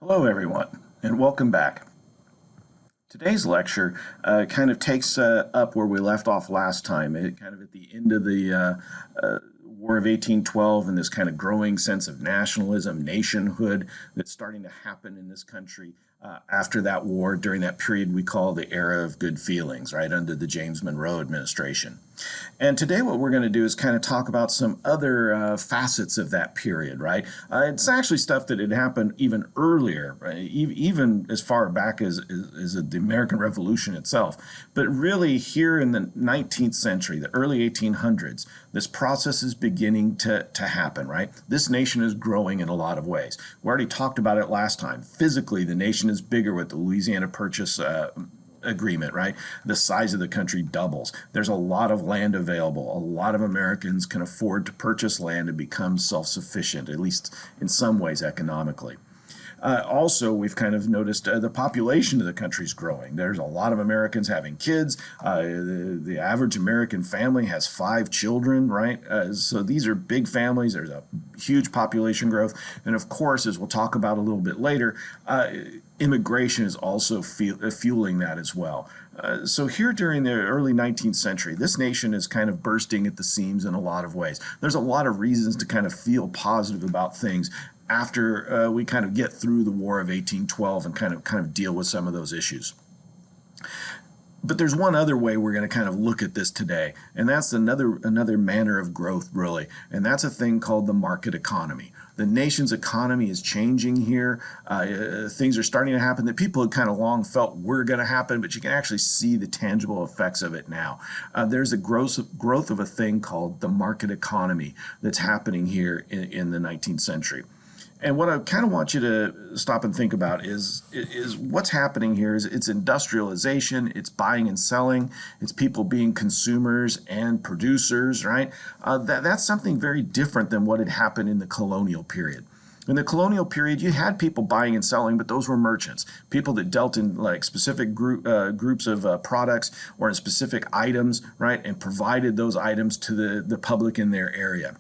Hello, everyone, and welcome back. Today's lecture kind of takes up where we left off last time, kind of at the end of the War of 1812 and this kind of growing sense of nationalism, nationhood that's starting to happen in this country after that war, during that period we call the era of good feelings, right, under the James Monroe administration. And today what we're going to do is kind of talk about some other facets of that period, right? It's actually stuff that had happened even earlier, right? Even as far back as the American Revolution itself. But really here in the 19th century, the early 1800s, this process is beginning to happen, right? This nation is growing in a lot of ways. We already talked about it last time. Physically, the nation is bigger with the Louisiana Purchase agreement, right? The size of the country doubles. There's a lot of land available. A lot of Americans can afford to purchase land and become self-sufficient, at least in some ways economically. Also, we've kind of noticed the population of the country is growing. There's a lot of Americans having kids. The average American family has 5 children, right? So these are big families. There's a huge population growth. And of course, as we'll talk about a little bit later, immigration is also fueling that as well. So here during the early 19th century, this nation is kind of bursting at the seams in a lot of ways. There's a lot of reasons to kind of feel positive about things after we kind of get through the War of 1812 and kind of deal with some of those issues. But there's one other way we're going to kind of look at this today, and that's another manner of growth, really, and that's a thing called the market economy. The nation's economy is changing here. Things are starting to happen that people had kind of long felt were going to happen, but you can actually see the tangible effects of it now. There's a growth of a thing called the market economy that's happening here in the 19th century. And what I kind of want you to stop and think about is what's happening here is it's industrialization, it's buying and selling, it's people being consumers and producers, right? That's something very different than what had happened in the colonial period. In the colonial period, you had people buying and selling, but those were merchants, people that dealt in like specific groups of products or in specific items, right, and provided those items to the public in their area.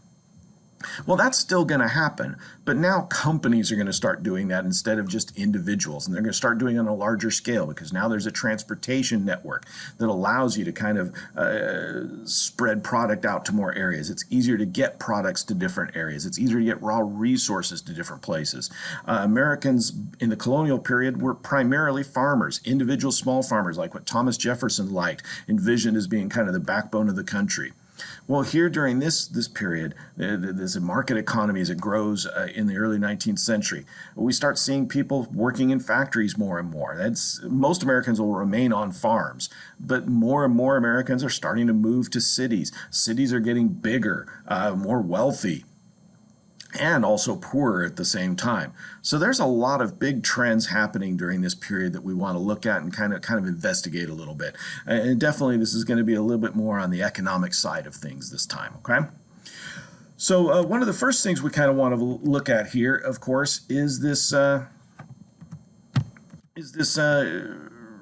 Well, that's still going to happen, but now companies are going to start doing that instead of just individuals, and they're going to start doing it on a larger scale because now there's a transportation network that allows you to kind of spread product out to more areas. It's easier to get products to different areas. It's easier to get raw resources to different places. Americans in the colonial period were primarily farmers, individual small farmers, like what Thomas Jefferson liked, envisioned as being kind of the backbone of the country. Well, here during this period, this market economy as it grows in the early 19th century, we start seeing people working in factories more and more. Most Americans will remain on farms, but more and more Americans are starting to move to cities. Cities are getting bigger, more wealthy, and also poorer at the same time. So there's a lot of big trends happening during this period that we want to look at and kind of investigate a little bit. And definitely this is going to be a little bit more on the economic side of things this time, okay? So one of the first things we kind of want to look at here, of course, is this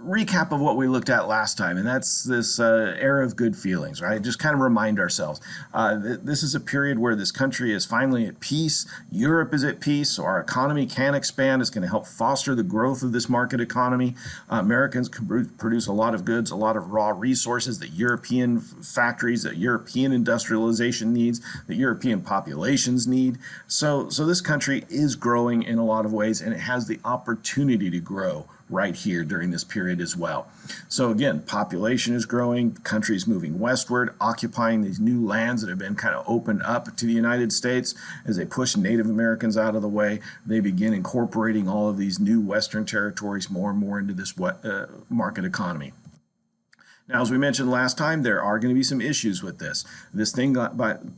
recap of what we looked at last time, and that's this era of good feelings, right? Just kind of remind ourselves. This is a period where this country is finally at peace. Europe is at peace, so our economy can expand. It's going to help foster the growth of this market economy. Americans can produce a lot of goods, a lot of raw resources that European factories, that European industrialization needs, that European populations need. So this country is growing in a lot of ways, and it has the opportunity to grow right here during this period as well. So again, population is growing, country is moving westward, occupying these new lands that have been kind of opened up to the United States. As they push Native Americans out of the way, they begin incorporating all of these new Western territories more and more into this market economy. Now, as we mentioned last time, there are going to be some issues with this. This thing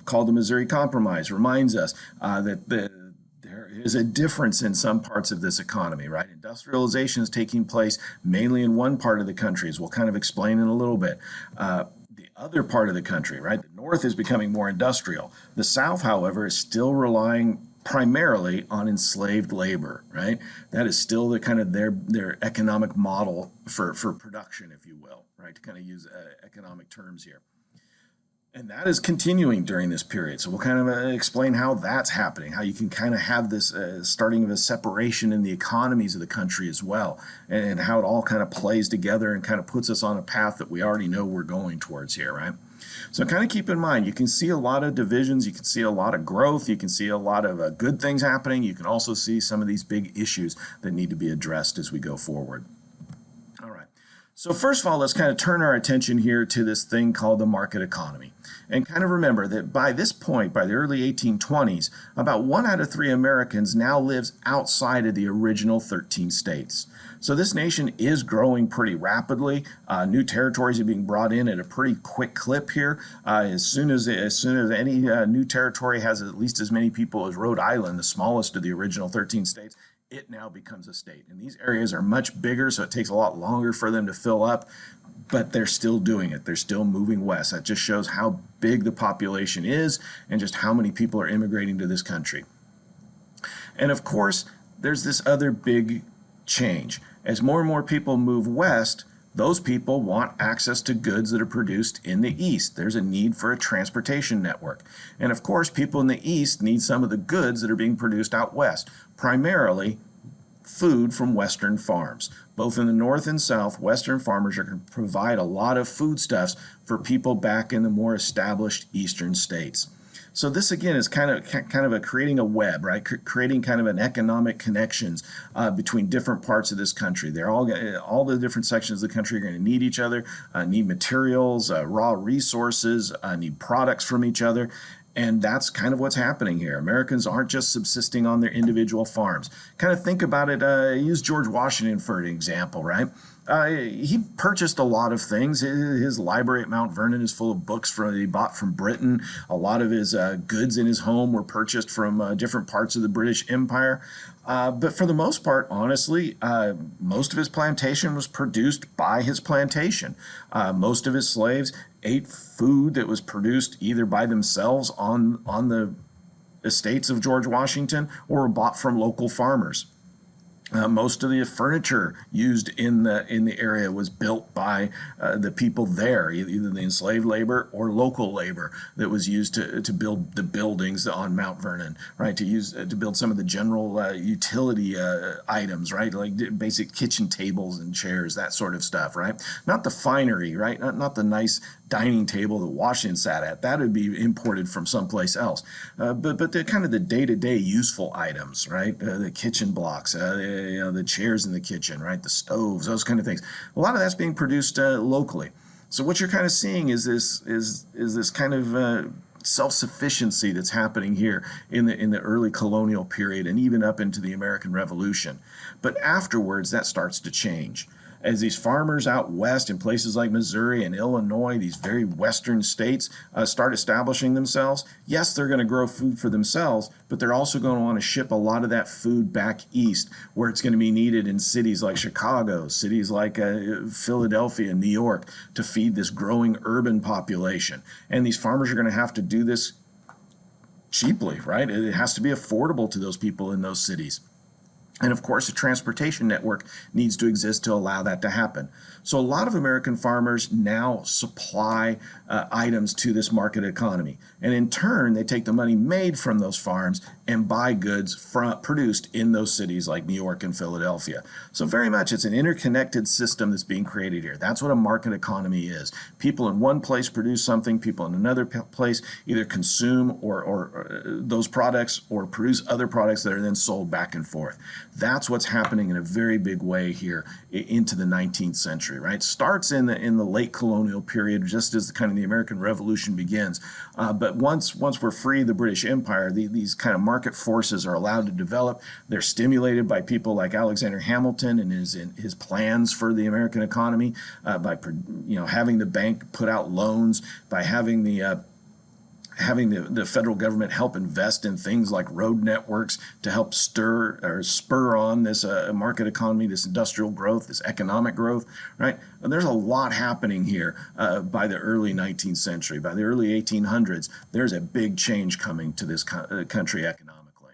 called the Missouri Compromise reminds us that there is a difference in some parts of this economy, right? Industrialization is taking place mainly in one part of the country, as we'll kind of explain in a little bit. The other part of the country, right? The North is becoming more industrial. The South, however, is still relying primarily on enslaved labor, right? That is still the kind of their economic model for production, if you will, right? To kind of use economic terms here. And that is continuing during this period. So we'll kind of explain how that's happening, how you can kind of have this starting of a separation in the economies of the country as well, and how it all kind of plays together and kind of puts us on a path that we already know we're going towards here, right? So kind of keep in mind, you can see a lot of divisions, you can see a lot of growth, you can see a lot of good things happening. You can also see some of these big issues that need to be addressed as we go forward. All right. So first of all, let's kind of turn our attention here to this thing called the market economy. And kind of remember that by this point, by the early 1820s, about 1 out of 3 Americans now lives outside of the original 13 states. So this nation is growing pretty rapidly. New territories are being brought in at a pretty quick clip here. As soon as any new territory has at least as many people as Rhode Island, the smallest of the original 13 states, it now becomes a state. And these areas are much bigger, so it takes a lot longer for them to fill up, but they're still doing it. They're still moving west. That just shows how big the population is and just how many people are immigrating to this country. And of course, there's this other big change. As more and more people move west, those people want access to goods that are produced in the East. There's a need for a transportation network. And of course, people in the East need some of the goods that are being produced out west, primarily food from Western farms. Both in the North and South, Western farmers are going to provide a lot of foodstuffs for people back in the more established Eastern states. So this again is kind of creating a web, right? Creating kind of an economic connections between different parts of this country. They're all the different sections of the country are going to need each other, need materials, raw resources, need products from each other. And that's kind of what's happening here. Americans aren't just subsisting on their individual farms. Kind of think about it, use George Washington for an example, right? He purchased a lot of things. His library at Mount Vernon is full of books he bought from Britain. A lot of his goods in his home were purchased from different parts of the British Empire. But for the most part, honestly, most of his plantation was produced by his plantation. Most of his slaves ate food that was produced either by themselves on the estates of George Washington or bought from local farmers. Most of the furniture used in the area was built by the people there, either the enslaved labor or local labor that was used to build the buildings on Mount Vernon, right? To build some of the general utility items, right? Like basic kitchen tables and chairs, that sort of stuff, right? Not the finery, right? Not the nice dining table that Washington sat at. That would be imported from someplace else. But the kind of the day-to-day useful items, right? The kitchen blocks, the chairs in the kitchen, right? The stoves, those kind of things. A lot of that's being produced locally. So what you're kind of seeing is this kind of self-sufficiency that's happening here in the early colonial period and even up into the American Revolution. But afterwards, that starts to change. As these farmers out west in places like Missouri and Illinois, these very western states, start establishing themselves, yes, they're going to grow food for themselves, but they're also going to want to ship a lot of that food back east where it's going to be needed in cities like Chicago, cities like Philadelphia, New York, to feed this growing urban population. And these farmers are going to have to do this cheaply, right? It has to be affordable to those people in those cities. And of course, a transportation network needs to exist to allow that to happen. So a lot of American farmers now supply items to this market economy. And in turn, they take the money made from those farms and buy goods produced in those cities like New York and Philadelphia. So very much it's an interconnected system that's being created here. That's what a market economy is. People in one place produce something, people in another place either consume or those products or produce other products that are then sold back and forth. That's what's happening in a very big way here into the 19th century, right? Starts in the late colonial period, just as the American Revolution begins. But once we're free of the British Empire, these kind of market forces are allowed to develop. They're stimulated by people like Alexander Hamilton and his plans for the American economy, by having the bank put out loans, by having the federal government help invest in things like road networks to help spur on this market economy, this industrial growth, this economic growth, right? And there's a lot happening here by the early 19th century. By the early 1800s, there's a big change coming to this country economically.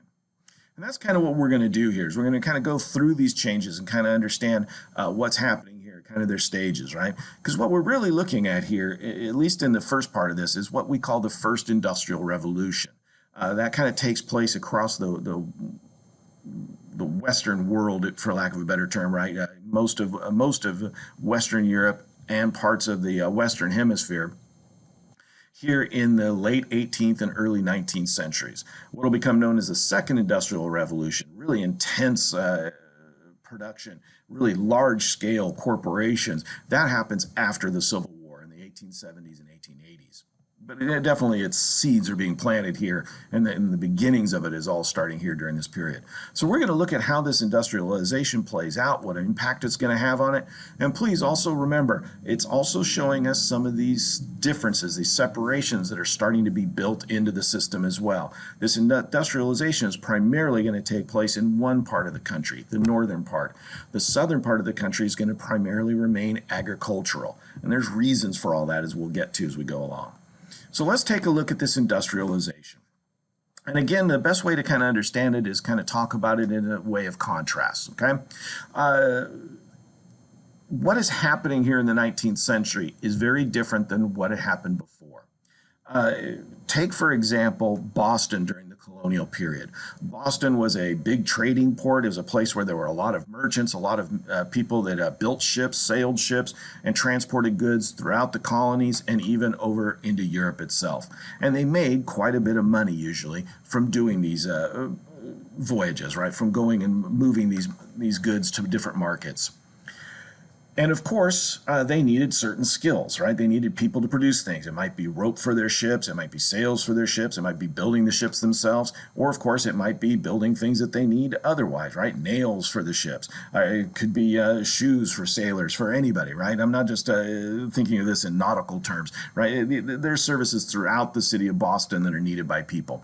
And that's kind of what we're going to do here is we're going to kind of go through these changes and kind of understand what's happening here or kind of their stages, right? Because what we're really looking at here, at least in the first part of this, is what we call the first industrial revolution. That kind of takes place across the Western world, for lack of a better term, right? Most of Western Europe and parts of the Western Hemisphere here in the late 18th and early 19th centuries. What will become known as the Second Industrial Revolution, really intense production, really large-scale corporations. That happens after the Civil War in the 1870s and 1880s. But definitely its seeds are being planted here, and the beginnings of it is all starting here during this period. So we're going to look at how this industrialization plays out, what impact it's going to have on it, and please also remember, it's also showing us some of these differences, these separations that are starting to be built into the system as well. This industrialization is primarily going to take place in one part of the country, the northern part. The southern part of the country is going to primarily remain agricultural, and there's reasons for all that, as we'll get to as we go along. So let's take a look at this industrialization. And again, the best way to kind of understand it is kind of talk about it in a way of contrast, okay? What is happening here in the 19th century is very different than what had happened before. Take, for example, Boston during the colonial period. Boston was a big trading port. It was a place where there were a lot of merchants, a lot of people that built ships, sailed ships, and transported goods throughout the colonies and even over into Europe itself. And they made quite a bit of money, usually, from doing these voyages, right? From going and moving these goods to different markets. And of course, they needed certain skills, right? They needed people to produce things. It might be rope for their ships, it might be sails for their ships, it might be building the ships themselves, or of course, it might be building things that they need otherwise, right? Nails for the ships. It could be shoes for sailors, for anybody, right? I'm not just thinking of this in nautical terms, right? There's services throughout the city of Boston that are needed by people.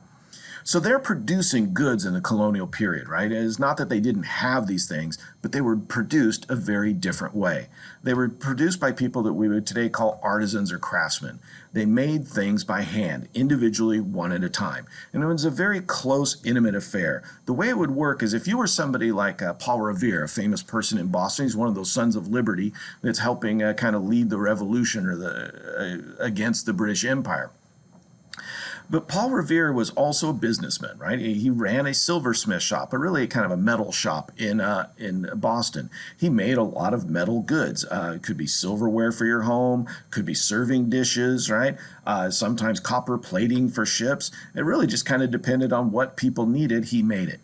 So they're producing goods in the colonial period, right? It is not that they didn't have these things, but they were produced a very different way. They were produced by people that we would today call artisans or craftsmen. They made things by hand, individually, one at a time. And it was a very close, intimate affair. The way it would work is if you were somebody like Paul Revere, a famous person in Boston, he's one of those Sons of Liberty that's helping kind of lead the revolution or against the British Empire. But Paul Revere was also a businessman, right? He ran a silversmith shop, but really kind of a metal shop in Boston. He made a lot of metal goods. It could be silverware for your home, could be serving dishes, right? Sometimes copper plating for ships. It really just kind of depended on what people needed. He made it.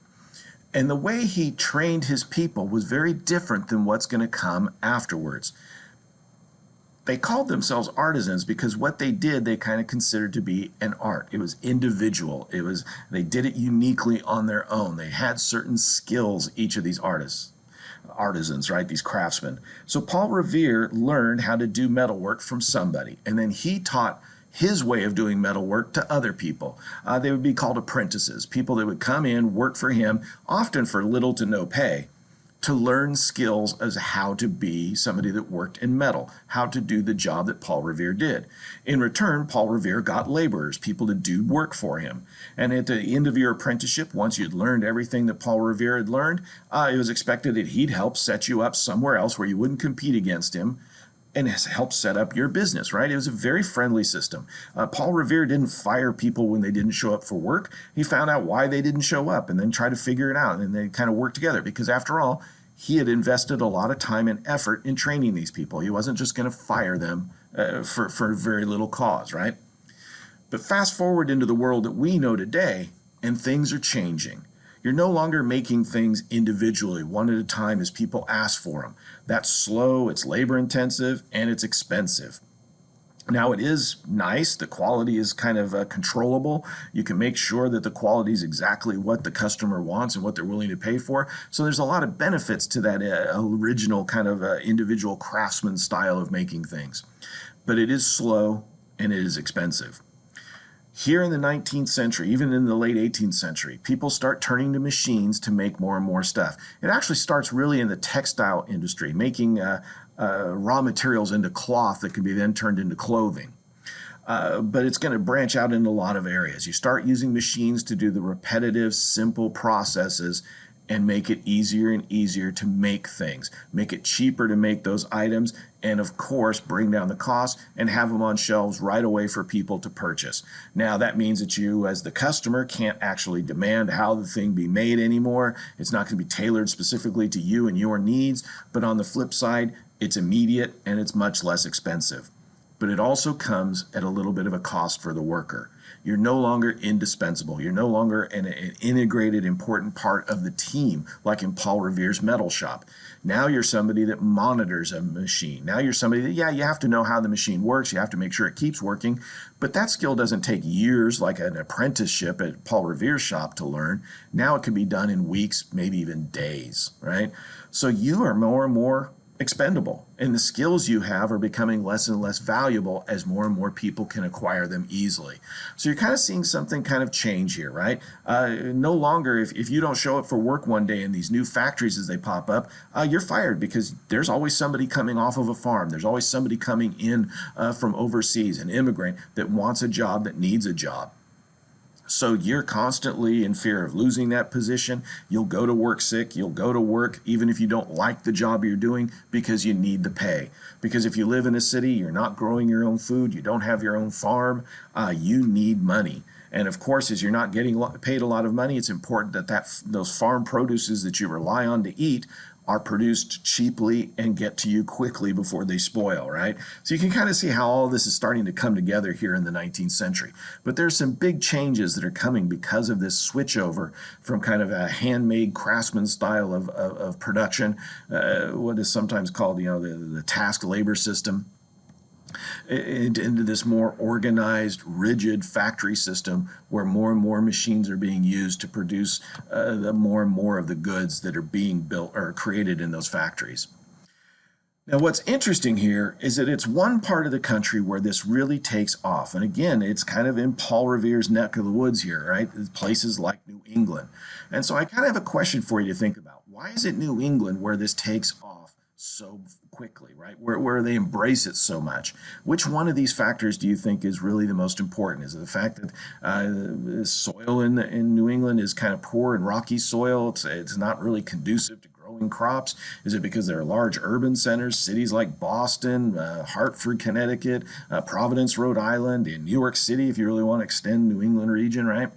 And the way he trained his people was very different than what's going to come afterwards. They called themselves artisans because what they did, they kind of considered to be an art. It was individual. They did it uniquely on their own. They had certain skills, each of these artisans, right? These craftsmen. So Paul Revere learned how to do metalwork from somebody, and then he taught his way of doing metalwork to other people. They would be called apprentices, people that would come in, work for him, often for little to no pay, to learn skills as how to be somebody that worked in metal, how to do the job that Paul Revere did. In return, Paul Revere got laborers, people to do work for him. And at the end of your apprenticeship, once you'd learned everything that Paul Revere had learned, it was expected that he'd help set you up somewhere else where you wouldn't compete against him and help set up your business, right? It was a very friendly system. Paul Revere didn't fire people when they didn't show up for work. He found out why they didn't show up and then tried to figure it out, and they kind of worked together because after all, he had invested a lot of time and effort in training these people. He wasn't just going to fire them for very little cause, right? But fast forward into the world that we know today, and things are changing. You're no longer making things individually, one at a time as people ask for them. That's slow, it's labor intensive, and it's expensive. Now it is nice, the quality is kind of controllable. You can make sure that the quality is exactly what the customer wants and what they're willing to pay for. So there's a lot of benefits to that original kind of individual craftsman style of making things. But it is slow and it is expensive. Here in the 19th century, even in the late 18th century, people start turning to machines to make more and more stuff. It actually starts really in the textile industry, making raw materials into cloth that can be then turned into clothing. But it's going to branch out in a lot of areas. You start using machines to do the repetitive, simple processes, and make it easier and easier to make things, make it cheaper to make those items, and of course bring down the cost and have them on shelves right away for people to purchase. Now that means that you as the customer can't actually demand how the thing be made anymore. It's not going to be tailored specifically to you and your needs, but on the flip side, it's immediate and it's much less expensive. But it also comes at a little bit of a cost for the worker. You're no longer indispensable. You're no longer an integrated, important part of the team, like in Paul Revere's metal shop. Now you're somebody that monitors a machine. Now you're somebody that, yeah, you have to know how the machine works. You have to make sure it keeps working. But that skill doesn't take years like an apprenticeship at Paul Revere's shop to learn. Now it can be done in weeks, maybe even days, right? So you are more and more expendable, and the skills you have are becoming less and less valuable as more and more people can acquire them easily. So you're kind of seeing something kind of change here, right? No longer, if you don't show up for work one day in these new factories as they pop up, you're fired, because there's always somebody coming off of a farm. There's always somebody coming in from overseas, an immigrant that wants a job, that needs a job. So you're constantly in fear of losing that position. You'll go to work sick. You'll go to work even if you don't like the job you're doing, because you need the pay. Because if you live in a city, you're not growing your own food, you don't have your own farm, you need money. And of course, as you're not getting paid a lot of money, it's important that those farm produces that you rely on to eat are produced cheaply and get to you quickly before they spoil, right? So you can kind of see how all this is starting to come together here in the 19th century. But there's some big changes that are coming because of this switchover from kind of a handmade craftsman style of production, what is sometimes called, the task labor system, into this more organized, rigid factory system where more and more machines are being used to produce more and more of the goods that are being built or created in those factories. Now, what's interesting here is that it's one part of the country where this really takes off. And again, it's kind of in Paul Revere's neck of the woods here, right? Places like New England. And so I kind of have a question for you to think about. Why is it New England where this takes off so quickly, right? Where they embrace it so much? Which one of these factors do you think is really the most important? Is it the fact that the soil in New England is kind of poor and rocky soil? It's not really conducive to growing crops? Is it because there are large urban centers, cities like Boston, Hartford, Connecticut, Providence, Rhode Island, and New York City, if you really want to extend New England region, right?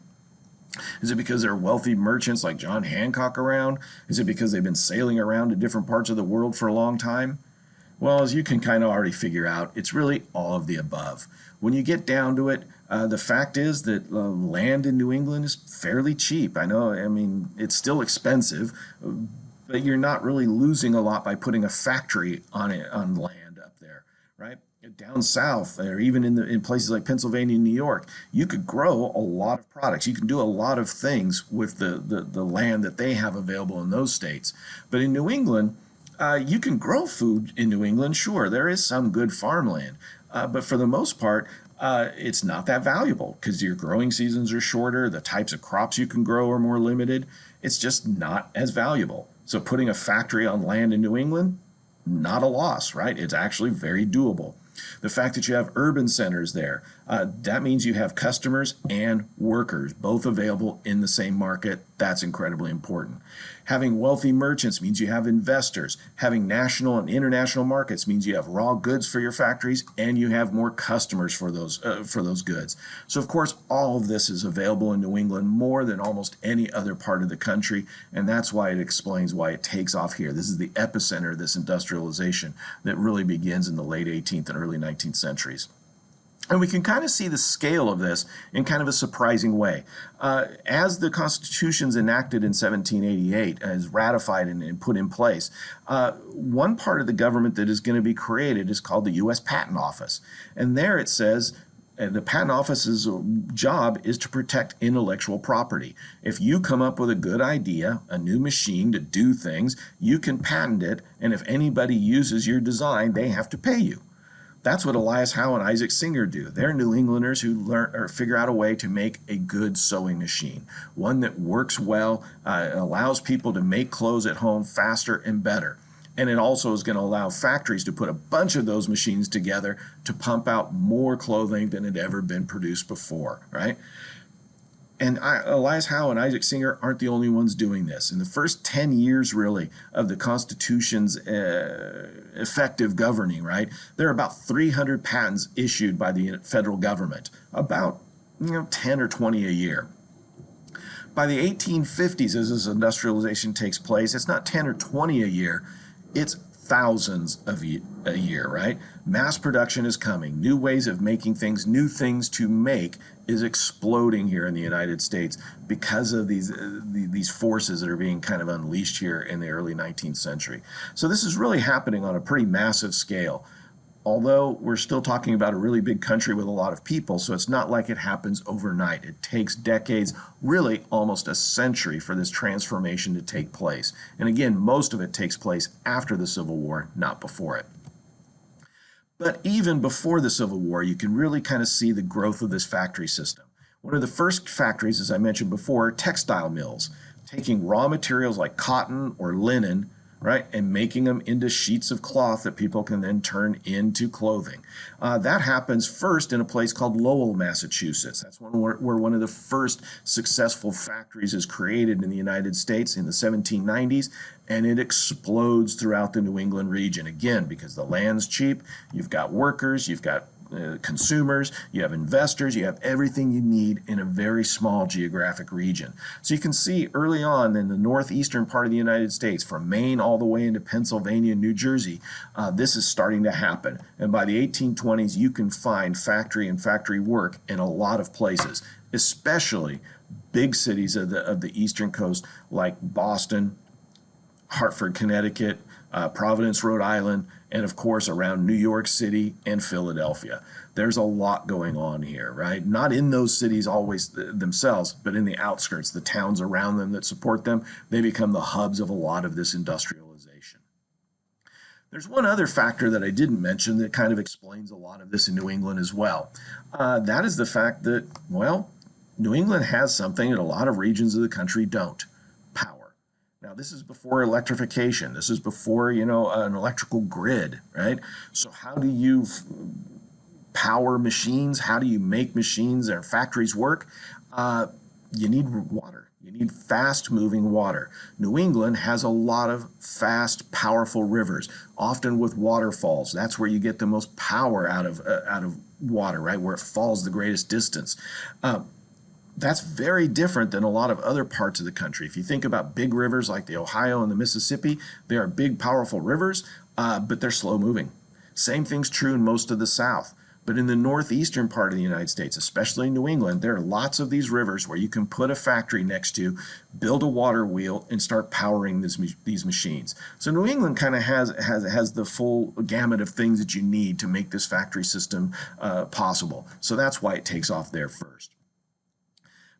Is it because there are wealthy merchants like John Hancock around? Is it because they've been sailing around to different parts of the world for a long time? Well, as you can kind of already figure out, it's really all of the above. When you get down to it, the fact is that land in New England is fairly cheap. I mean, it's still expensive, but you're not really losing a lot by putting a factory on land up there, right? Down south, or even in places like Pennsylvania and New York, you could grow a lot of products. You can do a lot of things with the land that they have available in those states. But in New England, you can grow food in New England, sure. There is some good farmland, but for the most part, it's not that valuable because your growing seasons are shorter. The types of crops you can grow are more limited. It's just not as valuable. So putting a factory on land in New England, not a loss, right? It's actually very doable. The fact that you have urban centers there, that means you have customers and workers both available in the same market. That's incredibly important. Having wealthy merchants means you have investors. Having national and international markets means you have raw goods for your factories and you have more customers for those goods. So of course, all of this is available in New England more than almost any other part of the country, and that's why it explains why it takes off here. This is the epicenter of this industrialization that really begins in the late 18th and early 19th centuries. And we can kind of see the scale of this in kind of a surprising way. As the Constitution's enacted in 1788, as ratified and put in place, one part of the government that is going to be created is called the U.S. Patent Office. And there it says, the Patent Office's job is to protect intellectual property. If you come up with a good idea, a new machine to do things, you can patent it, and if anybody uses your design, they have to pay you. That's what Elias Howe and Isaac Singer do. They're New Englanders who learn or figure out a way to make a good sewing machine, one that works well, allows people to make clothes at home faster and better. And it also is going to allow factories to put a bunch of those machines together to pump out more clothing than had ever been produced before, right? And Elias Howe and Isaac Singer aren't the only ones doing this. In the first 10 years, really, of the Constitution's effective governing, right, there are about 300 patents issued by the federal government, about 10 or 20 a year. By the 1850s, as this industrialization takes place, it's not 10 or 20 a year, it's thousands a year, right? Mass production is coming. New ways of making things, new things to make is exploding here in the United States because of these forces that are being kind of unleashed here in the early 19th century. So this is really happening on a pretty massive scale. Although we're still talking about a really big country with a lot of people, so it's not like it happens overnight. It takes decades, really almost a century, for this transformation to take place. And again, most of it takes place after the Civil War, not before it. But even before the Civil War, you can really kind of see the growth of this factory system. One of the first factories, as I mentioned before, textile mills, taking raw materials like cotton or linen, right, and making them into sheets of cloth that people can then turn into clothing. That happens first in a place called Lowell, Massachusetts. That's where one of the first successful factories is created in the United States in the 1790s, and it explodes throughout the New England region. Again, because the land's cheap, you've got workers, you've got consumers, you have investors, you have everything you need in a very small geographic region. So you can see early on in the northeastern part of the United States, from Maine all the way into Pennsylvania and New Jersey, this is starting to happen. And by the 1820s, you can find factory and factory work in a lot of places, especially big cities of the eastern coast like Boston, Hartford, Connecticut, Providence, Rhode Island, and of course around New York City and Philadelphia. There's a lot going on here, right? Not in those cities always themselves, but in the outskirts, the towns around them that support them. They become the hubs of a lot of this industrialization. There's one other factor that I didn't mention that kind of explains a lot of this in New England as well. That is the fact that, well, New England has something that a lot of regions of the country don't: power. Now, this is before electrification. This is before, an electrical grid, right? So how do you power machines? How do you make machines or factories work? You need water. You need fast-moving water. New England has a lot of fast, powerful rivers, often with waterfalls. That's where you get the most power out of water, right? Where it falls the greatest distance. That's very different than a lot of other parts of the country. If you think about big rivers like the Ohio and the Mississippi, they are big, powerful rivers, but they're slow moving. Same thing's true in most of the South. But in the northeastern part of the United States, especially New England, there are lots of these rivers where you can put a factory next to, build a water wheel, and start powering these machines. So New England kind of has the full gamut of things that you need to make this factory system possible. So that's why it takes off there first.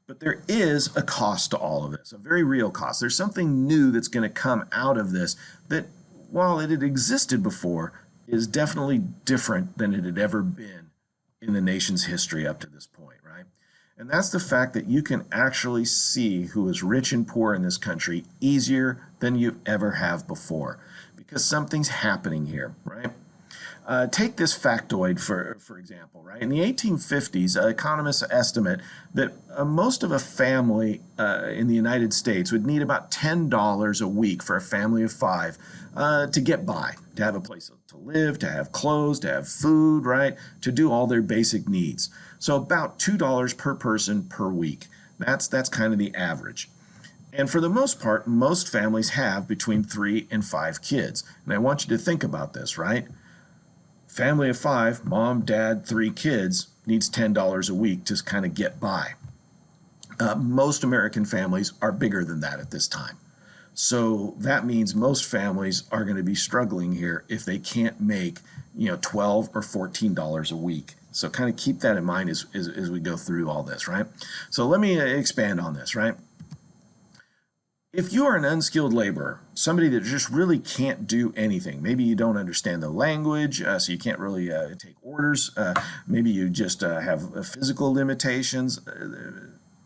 But there is a cost to all of this, a very real cost. There's something new that's going to come out of this that, while it had existed before, is definitely different than it had ever been in the nation's history up to this point, right? And that's the fact that you can actually see who is rich and poor in this country easier than you ever have before, because something's happening here, right? Take this factoid, for example, right? In the 1850s, economists estimate that most of a family in the United States would need about $10 a week for a family of five to get by, to have a place to live, to have clothes, to have food, right? To do all their basic needs. So about $2 per person per week. That's kind of the average. And for the most part, most families have between 3 and 5 kids. And I want you to think about this, right? Family of 5, mom, dad, 3 kids, needs $10 a week to kind of get by. Most American families are bigger than that at this time. So that means most families are going to be struggling here if they can't make, $12 or $14 a week. So kind of keep that in mind as we go through all this, right? So let me expand on this, right? If you are an unskilled laborer, somebody that just really can't do anything, maybe you don't understand the language, so you can't really take orders, maybe you just have physical limitations.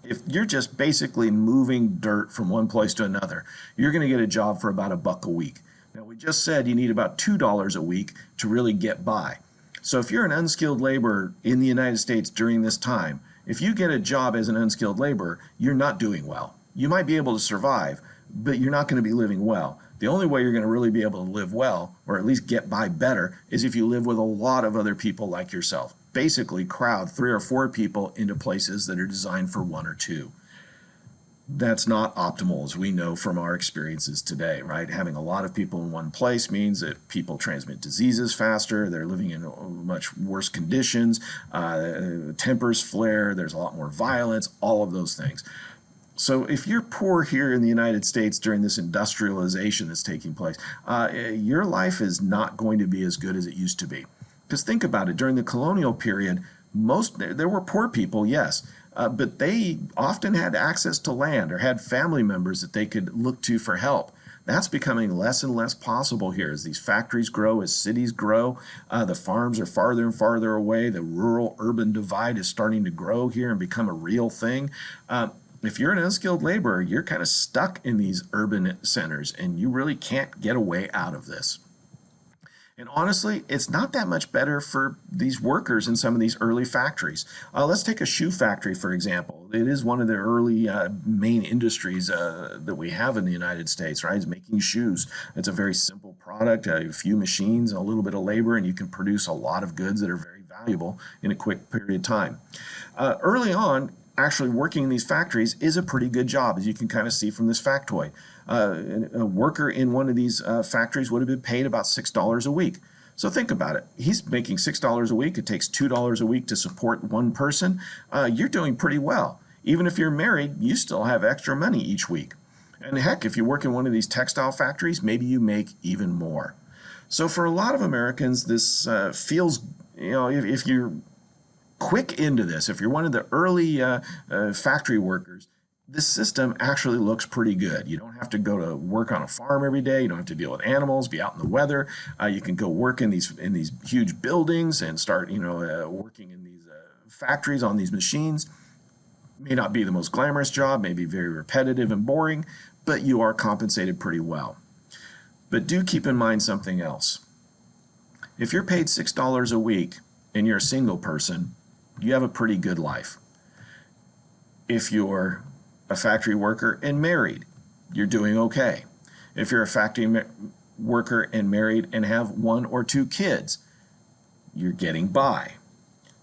If you're just basically moving dirt from one place to another, you're going to get a job for about $1 a week. Now, we just said you need about $2 a week to really get by. So if you're an unskilled laborer in the United States during this time, If you get a job as an unskilled laborer, you're not doing well. You might be able to survive, but you're not going to be living well. The only way you're going to really be able to live well, or at least get by better, is if you live with a lot of other people like yourself. Basically, crowd 3 or 4 people into places that are designed for 1 or 2. That's not optimal, as we know from our experiences today, right? Having a lot of people in one place means that people transmit diseases faster, they're living in much worse conditions, tempers flare, there's a lot more violence, all of those things. So if you're poor here in the United States during this industrialization that's taking place, your life is not going to be as good as it used to be. Because think about it, during the colonial period, there were poor people, yes, but they often had access to land or had family members that they could look to for help. That's becoming less and less possible here as these factories grow, as cities grow. The farms are farther and farther away. The rural-urban divide is starting to grow here and become a real thing. If you're an unskilled laborer, you're kind of stuck in these urban centers and you really can't get a way out of this. And honestly, it's not that much better for these workers in some of these early factories. Let's take a shoe factory, for example. It is one of the early main industries that we have in the United States, right? Is making shoes. It's a very simple product, a few machines, a little bit of labor, and you can produce a lot of goods that are very valuable in a quick period of time. Early on, actually working in these factories is a pretty good job, as you can kind of see from this factoid. A worker in one of these factories would have been paid about $6 a week. So think about it. He's making $6 a week. It takes $2 a week to support one person. You're doing pretty well. Even if you're married, you still have extra money each week. And heck, if you work in one of these textile factories, maybe you make even more. So for a lot of Americans, this feels, if you're quick into this, if you're one of the early factory workers, this system actually looks pretty good. You don't have to go to work on a farm every day. You don't have to deal with animals, be out in the weather. You can go work in these huge buildings and start working in these factories on these machines. May not be the most glamorous job, may be very repetitive and boring, but you are compensated pretty well. But do keep in mind something else. If you're paid $6 a week and you're a single person, you have a pretty good life. If you're a factory worker and married, you're doing okay. If you're a factory worker and married and have 1 or 2 kids, you're getting by.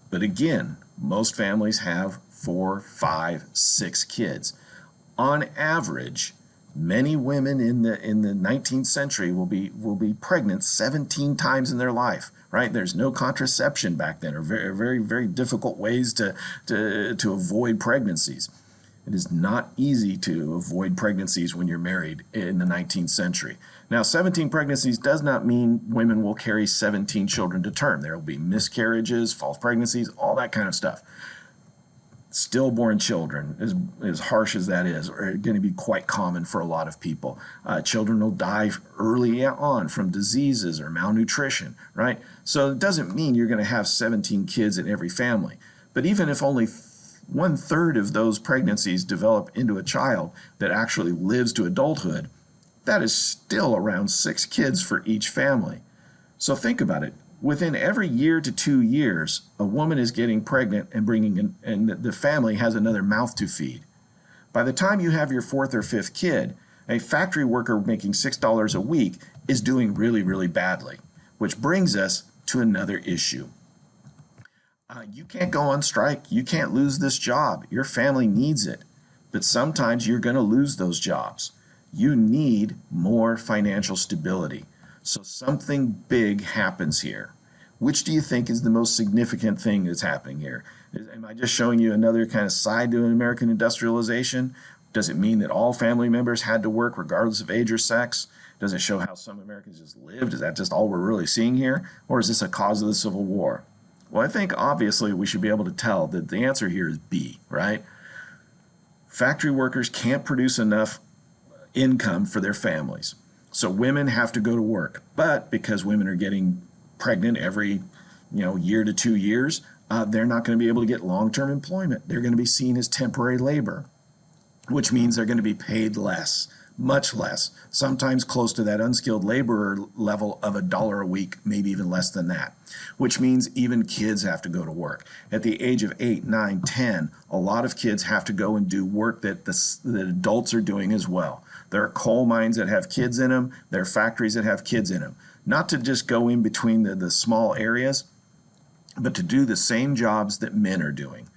But again, most families have 4, 5, 6 kids. On average, many women in the 19th century will be pregnant 17 times in their life. Right? There's no contraception back then, or very, very, very difficult ways to avoid pregnancies. It is not easy to avoid pregnancies when you're married in the 19th century. Now, 17 pregnancies does not mean women will carry 17 children to term. There will be miscarriages, false pregnancies, all that kind of stuff. Stillborn children, as harsh as that is, are going to be quite common for a lot of people. Children will die early on from diseases or malnutrition, right? So it doesn't mean you're going to have 17 kids in every family. But even if only 1/3 of those pregnancies develop into a child that actually lives to adulthood, that is still around 6 kids for each family. So think about it. Within every year to 2 years, a woman is getting pregnant and and the family has another mouth to feed. By the time you have your 4th or 5th kid, a factory worker making $6 a week is doing really, really badly, which brings us to another issue. You can't go on strike. You can't lose this job. Your family needs it. But sometimes you're going to lose those jobs. You need more financial stability. So something big happens here. Which do you think is the most significant thing that's happening here? Am I just showing you another kind of side to American industrialization? Does it mean that all family members had to work regardless of age or sex? Does it show how some Americans just lived? Is that just all we're really seeing here? Or is this a cause of the Civil War? Well, I think obviously we should be able to tell that the answer here is B, right? Factory workers can't produce enough income for their families. So women have to go to work. But because women are getting pregnant every year to 2 years, they're not going to be able to get long-term employment. They're going to be seen as temporary labor, which means they're going to be paid less. much less, sometimes close to that unskilled laborer level of $1 a week, maybe even less than that, which means even kids have to go to work. At the age of 8, 9, 10, a lot of kids have to go and do work that the adults are doing as well. There are coal mines that have kids in them. There are factories that have kids in them. Not to just go in between the small areas, but to do the same jobs that men are doing.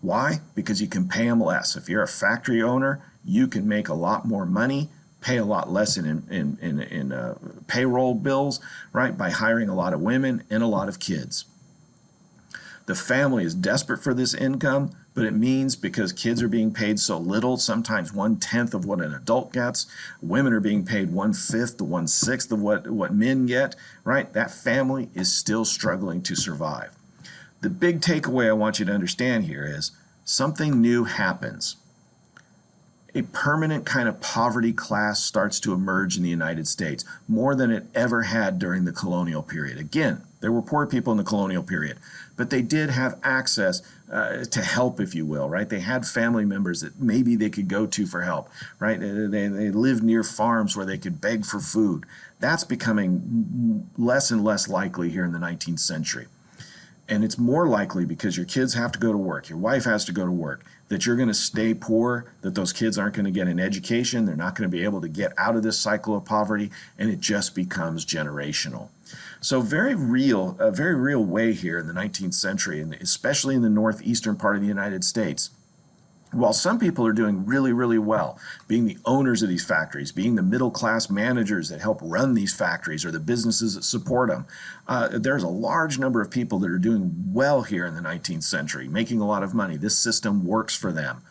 Why? Because you can pay them less. If you're a factory owner, you can make a lot more money, pay a lot less in payroll bills, right, by hiring a lot of women and a lot of kids. The family is desperate for this income, but it means because kids are being paid so little, sometimes 1/10 of what an adult gets, women are being paid 1/5 to 1/6 of what men get, right? That family is still struggling to survive. The big takeaway I want you to understand here is something new happens. A permanent kind of poverty class starts to emerge in the United States, more than it ever had during the colonial period. Again, there were poor people in the colonial period, but they did have access to help, if you will, right? They had family members that maybe they could go to for help, right? They lived near farms where they could beg for food. That's becoming less and less likely here in the 19th century. And it's more likely because your kids have to go to work, your wife has to go to work, that you're going to stay poor, that those kids aren't going to get an education, they're not going to be able to get out of this cycle of poverty, and it just becomes generational. So a very real way here in the 19th century, and especially in the northeastern part of the United States, while some people are doing really, really well, being the owners of these factories, being the middle-class managers that help run these factories or the businesses that support them, there's a large number of people that are doing well here in the 19th century, making a lot of money. This system works for them.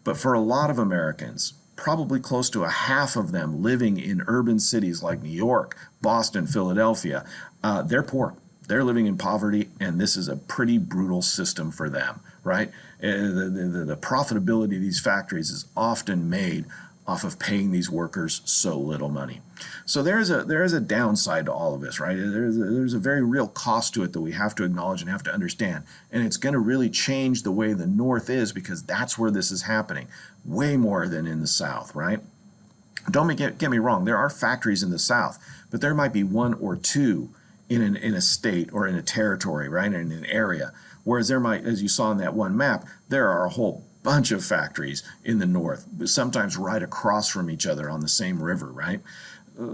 But for a lot of Americans, probably close to a half of them living in urban cities like New York, Boston, Philadelphia, they're poor. They're living in poverty, and this is a pretty brutal system for them, right? The profitability of these factories is often made off of paying these workers so little money. So there is a downside to all of this, right? There's a very real cost to it that we have to acknowledge and have to understand. And it's going to really change the way the North is, because that's where this is happening, way more than in the South, right? Don't get me wrong, there are factories in the South, but there might be one or two in a state or in a territory, right, in an area. Whereas there might, as you saw in that one map, there are a whole bunch of factories in the North, sometimes right across from each other on the same river, right?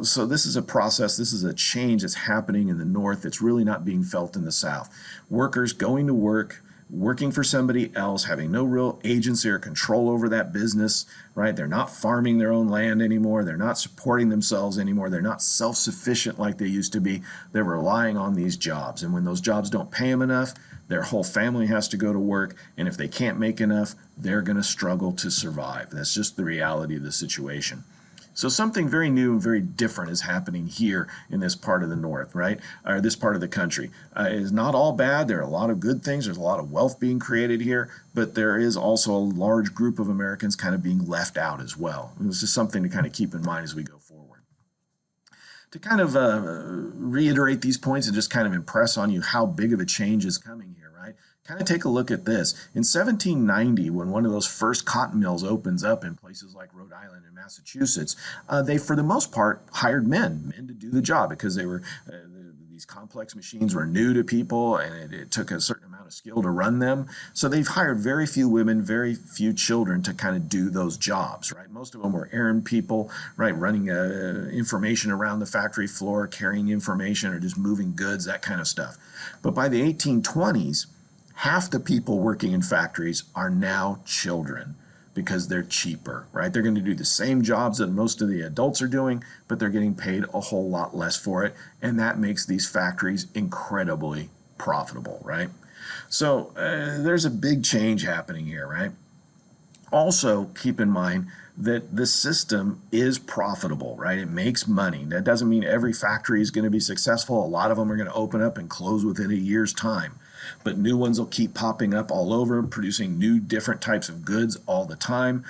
So this is a process, this is a change that's happening in the North that's really not being felt in the South. Workers going to work, working for somebody else, having no real agency or control over that business, right? They're not farming their own land anymore. They're not supporting themselves anymore. They're not self-sufficient like they used to be. They're relying on these jobs. And when those jobs don't pay them enough, their whole family has to go to work. And if they can't make enough, they're going to struggle to survive. That's just the reality of the situation. So something very new and very different is happening here in this part of the North, right? Or this part of the country. It is not all bad. There are a lot of good things. There's a lot of wealth being created here, but there is also a large group of Americans kind of being left out as well. And it's just something to kind of keep in mind as we go forward. To kind of reiterate these points and just kind of impress on you how big of a change is coming here, right? Kind of take a look at this. In 1790, when one of those first cotton mills opens up in places like Rhode Island and Massachusetts, they, for the most part, hired men to do the job because they were these complex machines were new to people, and it took a certain amount of skill to run them. So they've hired very few women, very few children to kind of do those jobs, right? Most of them were errand people, right, running information around the factory floor, carrying information, or just moving goods, that kind of stuff. But by the 1820s, half the people working in factories are now children because they're cheaper, right? They're going to do the same jobs that most of the adults are doing, but they're getting paid a whole lot less for it. And that makes these factories incredibly profitable, right? So there's a big change happening here, right? Also, keep in mind that the system is profitable, right? It makes money. That doesn't mean every factory is going to be successful. A lot of them are going to open up and close within a year's time. But new ones will keep popping up all over, producing new different types of goods all the time.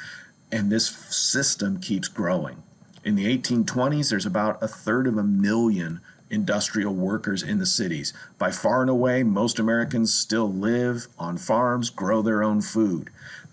And this system keeps growing. In the 1820s, there's about 1/3 industrial workers in the cities. By far and away, most Americans still live on farms, grow their own food.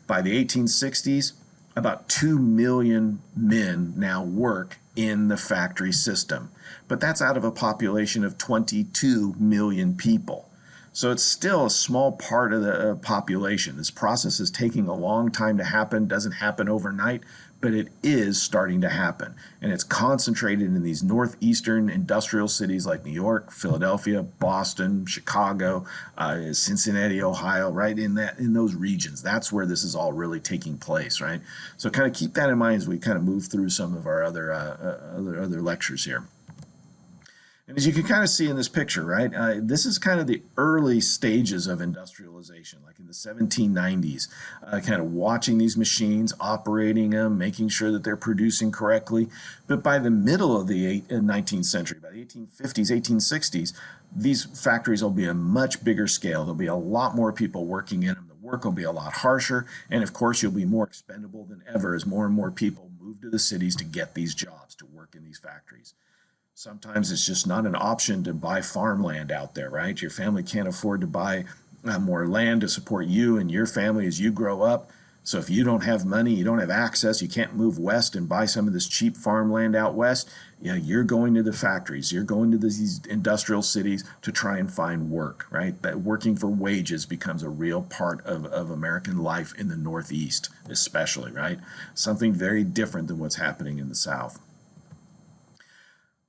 By the 1860s, about 2 million men now work in the factory system, but that's out of a population of 22 million people. So it's still a small part of the population. This process is taking a long time to happen, doesn't happen overnight, but it is starting to happen. And it's concentrated in these northeastern industrial cities like New York, Philadelphia, Boston, Chicago, Cincinnati, Ohio, right in those regions. That's where this is all really taking place, right? So kind of keep that in mind as we kind of move through some of our other lectures here. And as you can kind of see in this picture, right, this is kind of the early stages of industrialization, like in the 1790s, kind of watching these machines, operating them, making sure that they're producing correctly. But by the middle of the 19th century, by the 1850s, 1860s, these factories will be a much bigger scale. There'll be a lot more people working in them. The work will be a lot harsher. And of course, you'll be more expendable than ever as more and more people move to the cities to get these jobs, to work in these factories. Sometimes it's just not an option to buy farmland out there, right? Your family can't afford to buy more land to support you and your family as you grow up. So if you don't have money, you don't have access, you can't move west and buy some of this cheap farmland out west, you're going to the factories, you're going to these industrial cities to try and find work, right? That working for wages becomes a real part of American life in the Northeast, especially, right? Something very different than what's happening in the South.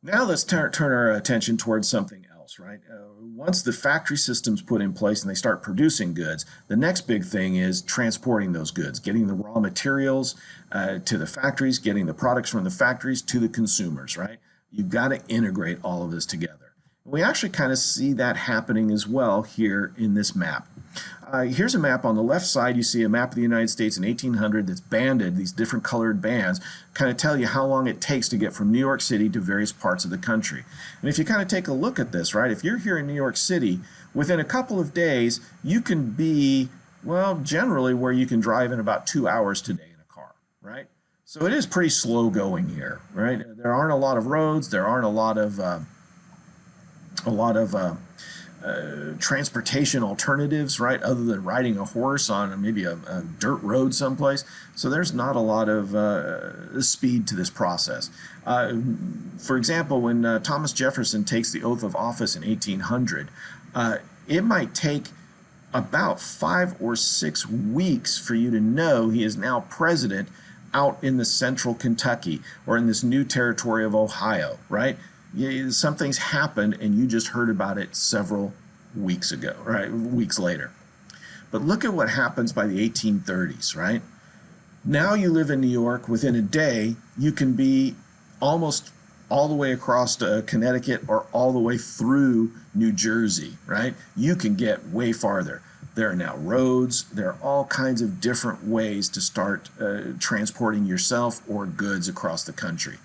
Now let's turn our attention towards something else, right? Once the factory system's put in place and they start producing goods, the next big thing is transporting those goods, getting the raw materials to the factories, getting the products from the factories to the consumers, right? You've got to integrate all of this together. And we actually kind of see that happening as well here in this map. Here's a map. On the left side, you see a map of the United States in 1800 that's banded, these different colored bands, kind of tell you how long it takes to get from New York City to various parts of the country. And if you kind of take a look at this, right, if you're here in New York City, within a couple of days, you can be, well, generally where you can drive in about 2 hours today in a car, right? So it is pretty slow going here, right? There aren't a lot of roads. There aren't a lot of transportation alternatives, right, other than riding a horse on maybe a dirt road someplace. So there's not a lot of speed to this process. For example, when Thomas Jefferson takes the oath of office in 1800, it might take about 5 or 6 weeks for you to know he is now president out in the central Kentucky or in this new territory of Ohio, right? Something's happened and you just heard about it several weeks ago, right? Weeks later. But look at what happens by the 1830s, right? Now you live in New York, within a day, you can be almost all the way across to Connecticut or all the way through New Jersey, right? You can get way farther. There are now roads. There are all kinds of different ways to start transporting yourself or goods across the country.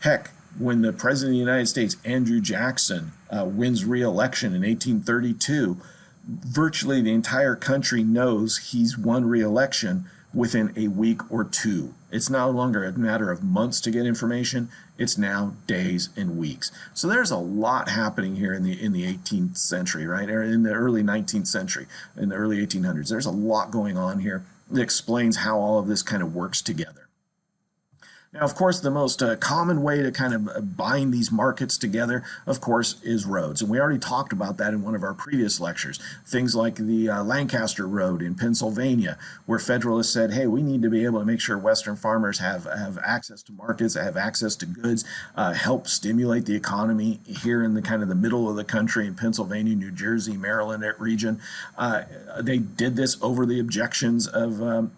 Heck, when the President of the United States, Andrew Jackson, wins re-election in 1832, virtually the entire country knows he's won re-election within a week or two. It's no longer a matter of months to get information. It's now days and weeks. So there's a lot happening here in the 18th century, right? Or in the early 19th century, in the early 1800s. There's a lot going on here that explains how all of this kind of works together. Now, of course, the most common way to kind of bind these markets together, of course, is roads. And we already talked about that in one of our previous lectures. Things like the Lancaster Road in Pennsylvania, where Federalists said, hey, we need to be able to make sure Western farmers have access to markets, have access to goods, help stimulate the economy here in the kind of the middle of the country in Pennsylvania, New Jersey, Maryland region. They did this over the objections of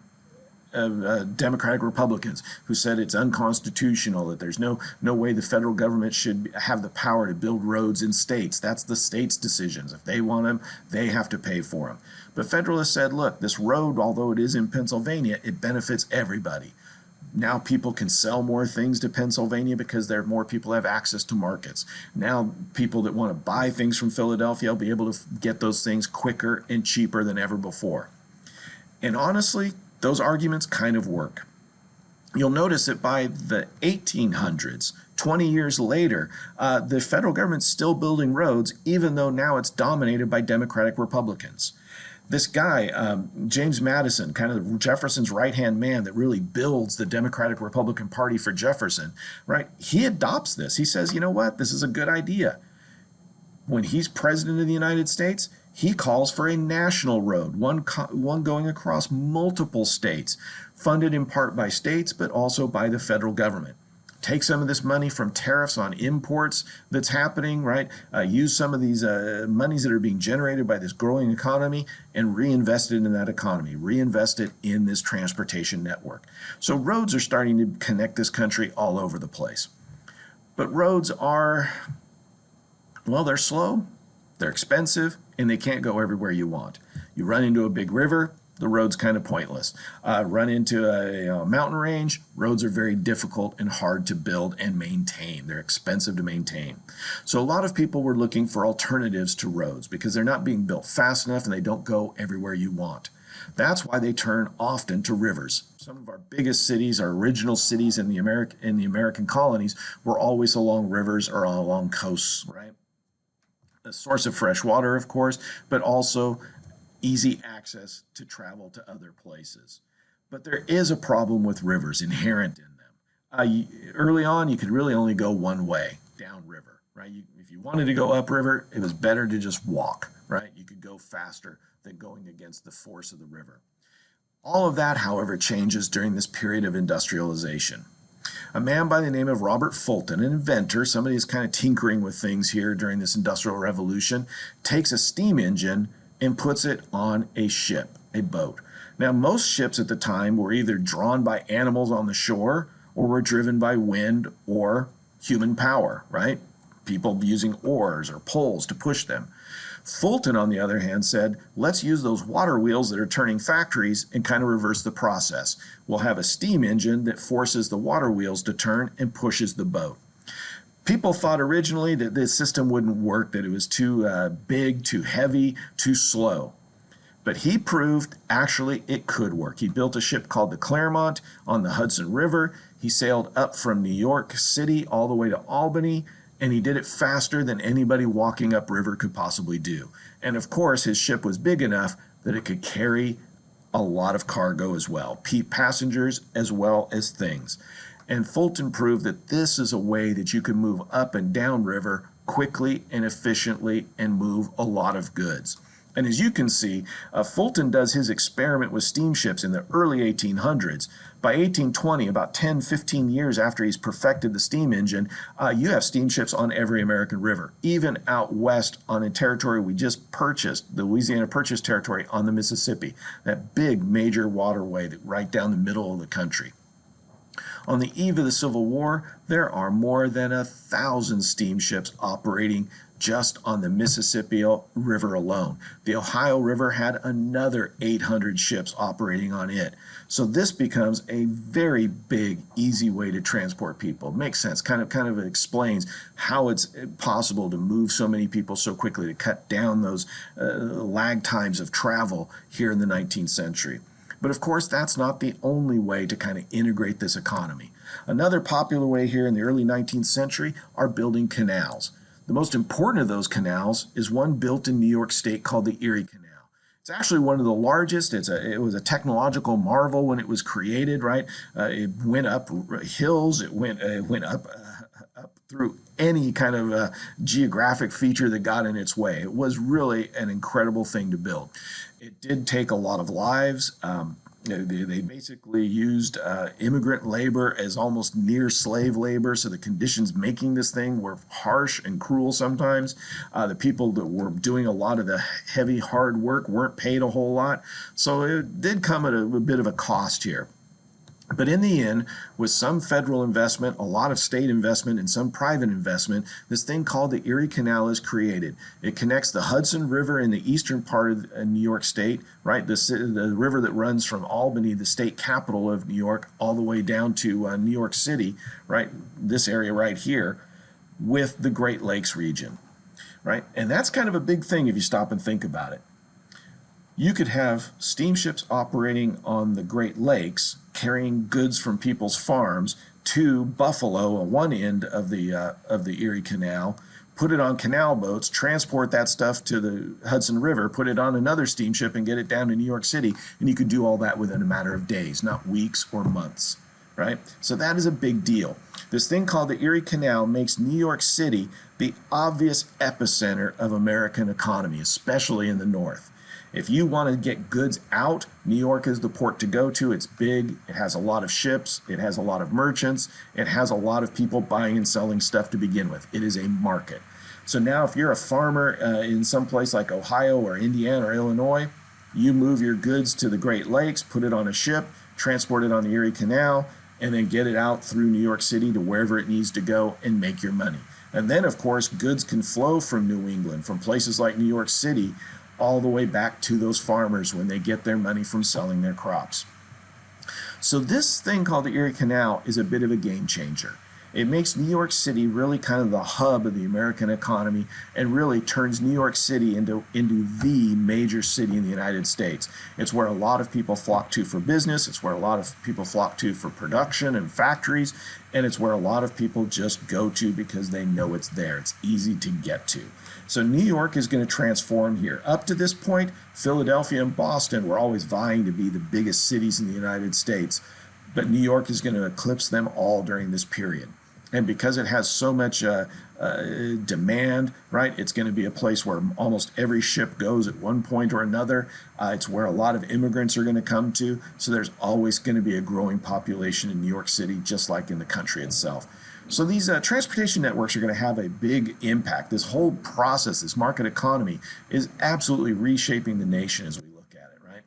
Democratic Republicans who said it's unconstitutional, that there's no way the federal government should have the power to build roads in states. That's the states' decisions. If they want them, they have to pay for them. But Federalists said, look, this road, although it is in Pennsylvania, it benefits everybody. Now people can sell more things to Pennsylvania because there are more people have access to markets. Now people that want to buy things from Philadelphia will be able to get those things quicker and cheaper than ever before. And honestly, those arguments kind of work. You'll notice that by the 1800s, 20 years later, the federal government's still building roads, even though now it's dominated by Democratic Republicans. This guy, James Madison, kind of Jefferson's right-hand man that really builds the Democratic Republican Party for Jefferson, right? He adopts this. He says, you know what, this is a good idea. When he's president of the United States, he calls for a national road, one going across multiple states, funded in part by states, but also by the federal government. Take some of this money from tariffs on imports that's happening, right? Use some of these monies that are being generated by this growing economy and reinvest it in that economy, reinvest it in this transportation network. So roads are starting to connect this country all over the place. But roads are, well, they're slow, they're expensive, and they can't go everywhere you want. You run into a big river, the road's kind of pointless. Run into a mountain range, roads are very difficult and hard to build and maintain. They're expensive to maintain. So a lot of people were looking for alternatives to roads because they're not being built fast enough and they don't go everywhere you want. That's why they turn often to rivers. Some of our biggest cities, our original cities in the American colonies, were always along rivers or along coasts, right? A source of fresh water, of course, but also easy access to travel to other places. But there is a problem with rivers inherent in them. Early on, you could really only go one way, downriver, right? If you wanted to go upriver, it was better to just walk, right? You could go faster than going against the force of the river. All of that, however, changes during this period of industrialization. A man by the name of Robert Fulton, an inventor, somebody who's kind of tinkering with things here during this industrial revolution, takes a steam engine and puts it on a ship, a boat. Now, most ships at the time were either drawn by animals on the shore or were driven by wind or human power, right? People using oars or poles to push them. Fulton, on the other hand, said, let's use those water wheels that are turning factories and kind of reverse the process. We'll have a steam engine that forces the water wheels to turn and pushes the boat. People thought originally that this system wouldn't work, that it was too big, too heavy, too slow. But he proved actually it could work. He built a ship called the Clermont on the Hudson River. He sailed up from New York City all the way to Albany, and he did it faster than anybody walking upriver could possibly do. And of course, his ship was big enough that it could carry a lot of cargo as well, passengers as well as things. And Fulton proved that this is a way that you can move up and down river quickly and efficiently and move a lot of goods. And as you can see, Fulton does his experiment with steamships in the early 1800s. By 1820, about 10, 15 years after he's perfected the steam engine, you have steamships on every American river, even out west on a territory we just purchased, the Louisiana Purchase Territory on the Mississippi, that big major waterway that right down the middle of the country. On the eve of the Civil War, there are more than 1,000 steamships operating just on the Mississippi River alone. The Ohio River had another 800 ships operating on it. So this becomes a very big, easy way to transport people. Makes sense. Kind of explains how it's possible to move so many people so quickly, to cut down those lag times of travel here in the 19th century. But of course, that's not the only way to kind of integrate this economy. Another popular way here in the early 19th century are building canals. The most important of those canals is one built in New York State called the Erie Canal. It's actually one of the largest. It was a technological marvel when it was created, right? It went up hills. It went up through any kind of geographic feature that got in its way. It was really an incredible thing to build. It did take a lot of lives. They basically used immigrant labor as almost near slave labor, so the conditions making this thing were harsh and cruel sometimes. The people that were doing a lot of the heavy, hard work weren't paid a whole lot, so it did come at a bit of a cost here. But in the end, with some federal investment, a lot of state investment, and some private investment, this thing called the Erie Canal is created. It connects the Hudson River in the eastern part of New York State, right? The river that runs from Albany, the state capital of New York, all the way down to New York City, right? This area right here, with the Great Lakes region, right? And that's kind of a big thing if you stop and think about it. You could have steamships operating on the Great Lakes, carrying goods from people's farms to Buffalo at one end of the Erie Canal, put it on canal boats, transport that stuff to the Hudson River, put it on another steamship, and get it down to New York City. And you could do all that within a matter of days, not weeks or months, right? So that is a big deal. This thing called the Erie Canal makes New York City the obvious epicenter of American economy, especially in the north. If you want to get goods out, New York is the port to go to. It's big, it has a lot of ships, it has a lot of merchants, it has a lot of people buying and selling stuff to begin with. It is a market. So now if you're a farmer in some place like Ohio or Indiana or Illinois, you move your goods to the Great Lakes, put it on a ship, transport it on the Erie Canal, and then get it out through New York City to wherever it needs to go and make your money. And then, of course, goods can flow from New England, from places like New York City, all the way back to those farmers when they get their money from selling their crops. So this thing called the Erie Canal is a bit of a game changer. It makes New York City really kind of the hub of the American economy and really turns New York City into the major city in the United States. It's where a lot of people flock to for business. It's where a lot of people flock to for production and factories. And it's where a lot of people just go to because they know it's there. It's easy to get to. So New York is going to transform here. Up to this point, Philadelphia and Boston were always vying to be the biggest cities in the United States. But New York is going to eclipse them all during this period. And because it has so much demand, right, it's going to be a place where almost every ship goes at one point or another. It's where a lot of immigrants are going to come to. So there's always going to be a growing population in New York City, just like in the country itself. So these transportation networks are going to have a big impact. This whole process, this market economy, is absolutely reshaping the nation as we look at it, right?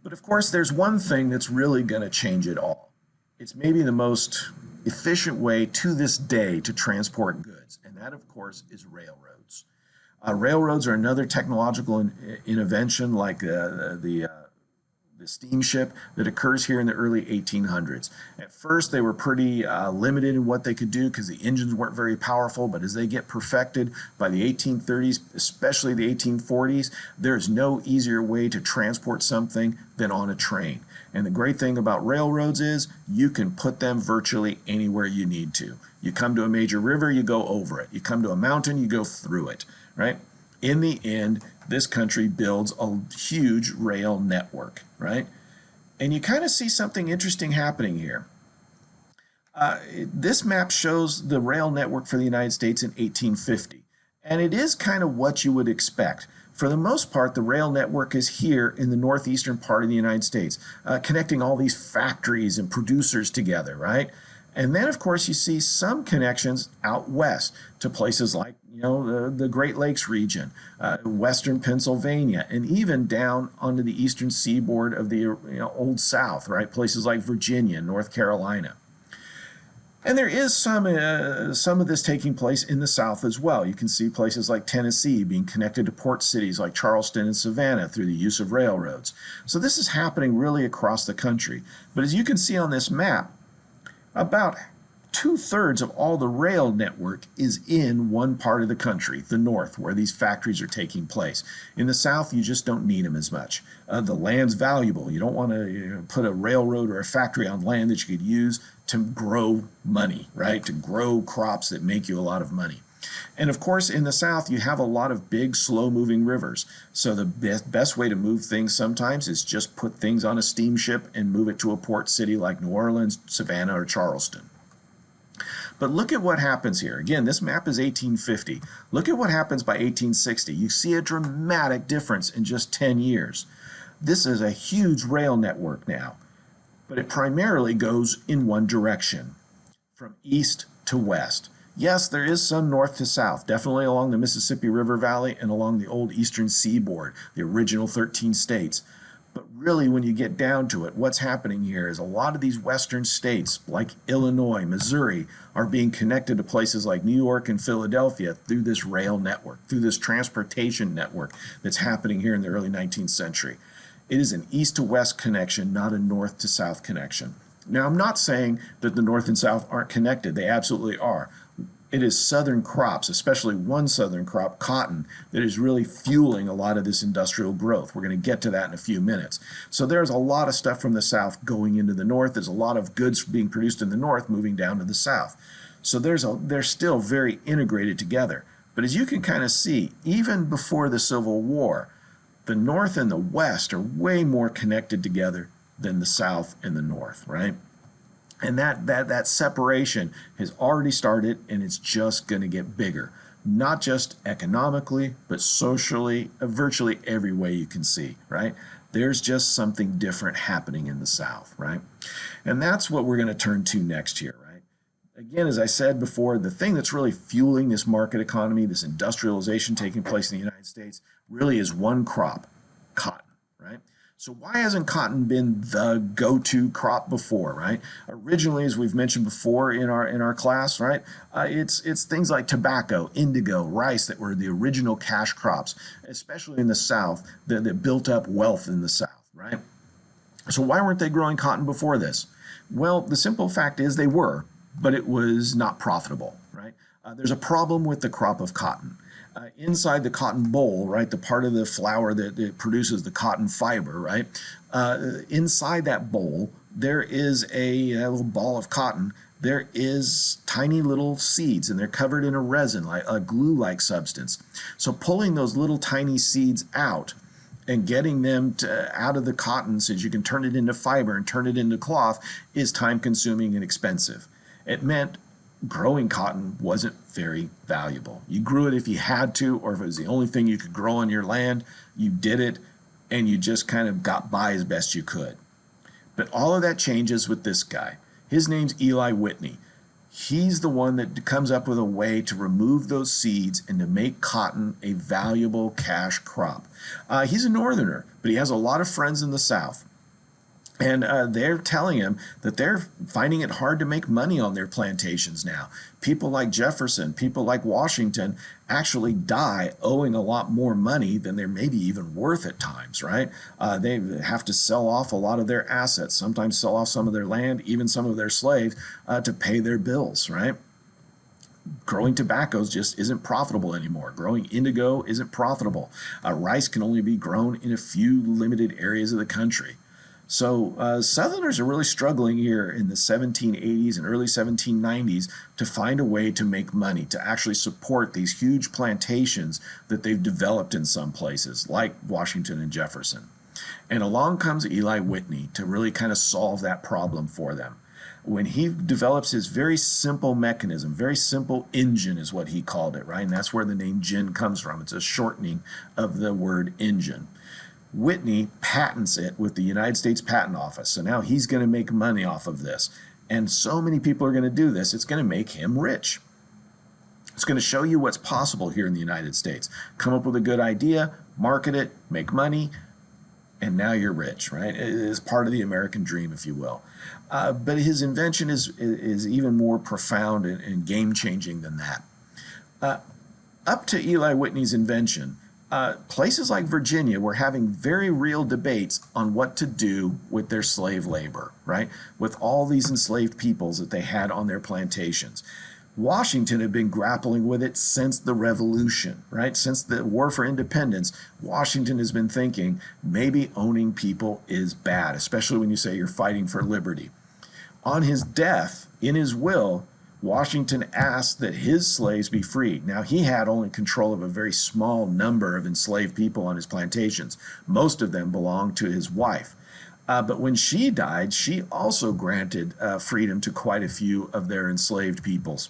But of course, there's one thing that's really going to change it all. It's maybe the most efficient way to this day to transport goods, and that, of course, is railroads. Railroads are another technological invention like the steamship that occurs here in the early 1800s. At first, they were pretty limited in what they could do because the engines weren't very powerful, but as they get perfected by the 1830s, especially the 1840s, there's no easier way to transport something than on a train. And the great thing about railroads is you can put them virtually anywhere you need to. You come to a major river, you go over it. You come to a mountain, you go through it, right? In the end, this country builds a huge rail network, right? And you kind of see something interesting happening here. This map shows the rail network for the United States in 1850. And it is kind of what you would expect. For the most part, the rail network is here in the northeastern part of the United States, connecting all these factories and producers together, right? And then, of course, you see some connections out west to places like, the Great Lakes region, western Pennsylvania, and even down onto the eastern seaboard of the Old South, right? Places like Virginia, North Carolina. And there is some of this taking place in the South as well. You can see places like Tennessee being connected to port cities like Charleston and Savannah through the use of railroads. So this is happening really across the country. But as you can see on this map, about 2/3 of all the rail network is in one part of the country, the north, where these factories are taking place. In the south, you just don't need them as much. The land's valuable. You don't want to put a railroad or a factory on land that you could use to grow money, right? To grow crops that make you a lot of money. And of course, in the south, you have a lot of big, slow-moving rivers. So the best way to move things sometimes is just put things on a steamship and move it to a port city like New Orleans, Savannah, or Charleston. But look at what happens here. Again, this map is 1850. Look at what happens by 1860. You see a dramatic difference in just 10 years. This is a huge rail network now, but it primarily goes in one direction, from east to west. Yes, there is some north to south, definitely along the Mississippi River Valley and along the old eastern seaboard, the original 13 states. But really, when you get down to it, what's happening here is a lot of these western states, like Illinois, Missouri, are being connected to places like New York and Philadelphia through this rail network, through this transportation network that's happening here in the early 19th century. It is an east to west connection, not a north to south connection. Now, I'm not saying that the north and south aren't connected. They absolutely are. It is southern crops, especially one southern crop, cotton, that is really fueling a lot of this industrial growth. We're going to get to that in a few minutes. So there's a lot of stuff from the south going into the north. There's a lot of goods being produced in the north moving down to the south. So they're still very integrated together. But as you can kind of see, even before the Civil War, the North and the West are way more connected together than the South and the North, right? And that separation has already started, and it's just going to get bigger, not just economically, but socially, virtually every way you can see, right? There's just something different happening in the South, right? And that's what we're going to turn to next here, right? Again, as I said before, the thing that's really fueling this market economy, this industrialization taking place in the United States, really is one crop, cotton, right? So why hasn't cotton been the go-to crop before, right? Originally, as we've mentioned before in our class, right, it's things like tobacco, indigo, rice that were the original cash crops, especially in the South, that built up wealth in the South, right? So why weren't they growing cotton before this? Well, the simple fact is they were, but it was not profitable, right? There's a problem with the crop of cotton. Inside the cotton boll, right, the part of the flour that produces the cotton fiber, right, inside that boll, there is a little ball of cotton. There is tiny little seeds, and they're covered in a resin, like a glue-like substance. So pulling those little tiny seeds out and getting them out of the cotton so that you can turn it into fiber and turn it into cloth is time-consuming and expensive. It meant growing cotton wasn't very valuable. You grew it if you had to, or if it was the only thing you could grow on your land, you did it, and you just kind of got by as best you could. But all of that changes with this guy. His name's Eli Whitney. He's the one that comes up with a way to remove those seeds and to make cotton a valuable cash crop. He's a northerner, but he has a lot of friends in the South. And they're telling him that they're finding it hard to make money on their plantations now. People like Jefferson, people like Washington actually die owing a lot more money than they're maybe even worth at times, right? They have to sell off a lot of their assets, sometimes sell off some of their land, even some of their slaves to pay their bills, right? Growing tobacco just isn't profitable anymore. Growing indigo isn't profitable. Rice can only be grown in a few limited areas of the country. So Southerners are really struggling here in the 1780s and early 1790s to find a way to make money, to actually support these huge plantations that they've developed in some places, like Washington and Jefferson. And along comes Eli Whitney to really kind of solve that problem for them. When he develops his very simple mechanism, very simple engine is what he called it, right? And that's where the name gin comes from. It's a shortening of the word engine. Whitney patents it with the United States Patent Office. So now he's going to make money off of this. And so many people are going to do this, it's going to make him rich. It's going to show you what's possible here in the United States. Come up with a good idea, market it, make money, and now you're rich, right? It is part of the American dream, if you will. But his invention is even more profound and game-changing than that. Up to Eli Whitney's invention, places like Virginia were having very real debates on what to do with their slave labor, right? With all these enslaved peoples that they had on their plantations. Washington had been grappling with it since the Revolution, right? Since the War for Independence, Washington has been thinking maybe owning people is bad, especially when you say you're fighting for liberty. On his death, in his will, Washington asked that his slaves be freed. Now, he had only control of a very small number of enslaved people on his plantations. Most of them belonged to his wife. But when she died, she also granted freedom to quite a few of their enslaved peoples.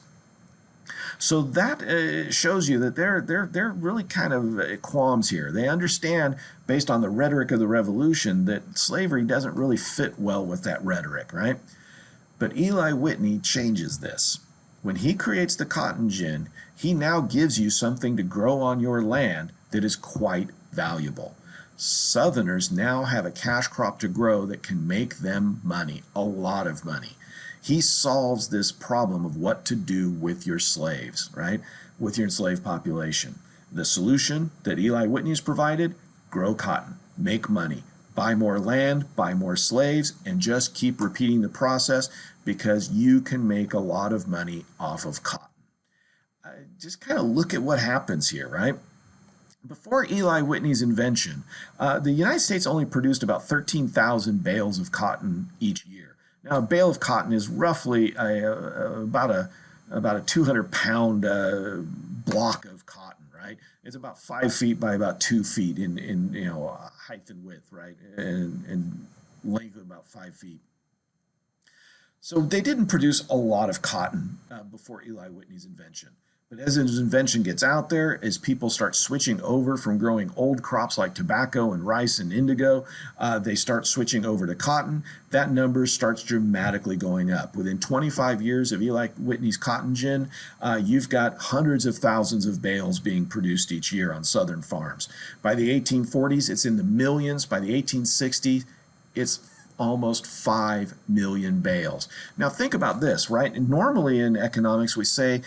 So that shows you that they're really kind of qualms here. They understand, based on the rhetoric of the Revolution, that slavery doesn't really fit well with that rhetoric, right? But Eli Whitney changes this. When he creates the cotton gin, he now gives you something to grow on your land that is quite valuable. Southerners now have a cash crop to grow that can make them money, a lot of money. He solves this problem of what to do with your slaves, right? With your enslaved population. The solution that Eli Whitney has provided, grow cotton, make money, buy more land, buy more slaves, and just keep repeating the process because you can make a lot of money off of cotton. just kind of look at what happens here, right? Before Eli Whitney's invention, the United States only produced about 13,000 bales of cotton each year. Now, a bale of cotton is roughly about a 200-pound block of cotton, right? It's about 5 feet by about 2 feet in height and width, right, and length of about 5 feet. So they didn't produce a lot of cotton before Eli Whitney's invention. But as his invention gets out there, as people start switching over from growing old crops like tobacco and rice and indigo, they start switching over to cotton. That number starts dramatically going up. Within 25 years of Eli Whitney's cotton gin, you've got hundreds of thousands of bales being produced each year on southern farms. By the 1840s, it's in the millions. By the 1860s, it's almost 5 million bales. Now think about this, right? Normally in economics we say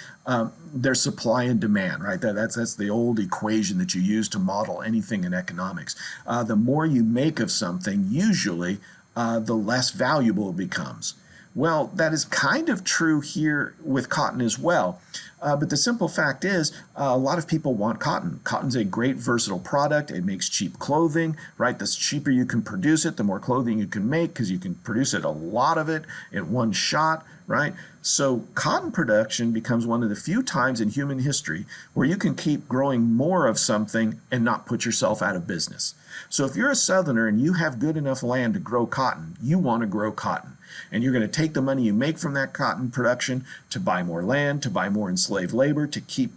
there's supply and demand, right? That's the old equation that you use to model anything in economics. The more you make of something, usually the less valuable it becomes. Well, that is kind of true here with cotton as well. But the simple fact is, a lot of people want cotton. Cotton's a great versatile product. It makes cheap clothing, right? The cheaper you can produce it, the more clothing you can make because you can produce it, a lot of it in one shot, right? So cotton production becomes one of the few times in human history where you can keep growing more of something and not put yourself out of business. So if you're a Southerner and you have good enough land to grow cotton, you want to grow cotton. And you're going to take the money you make from that cotton production to buy more land, to buy more enslaved labor, to keep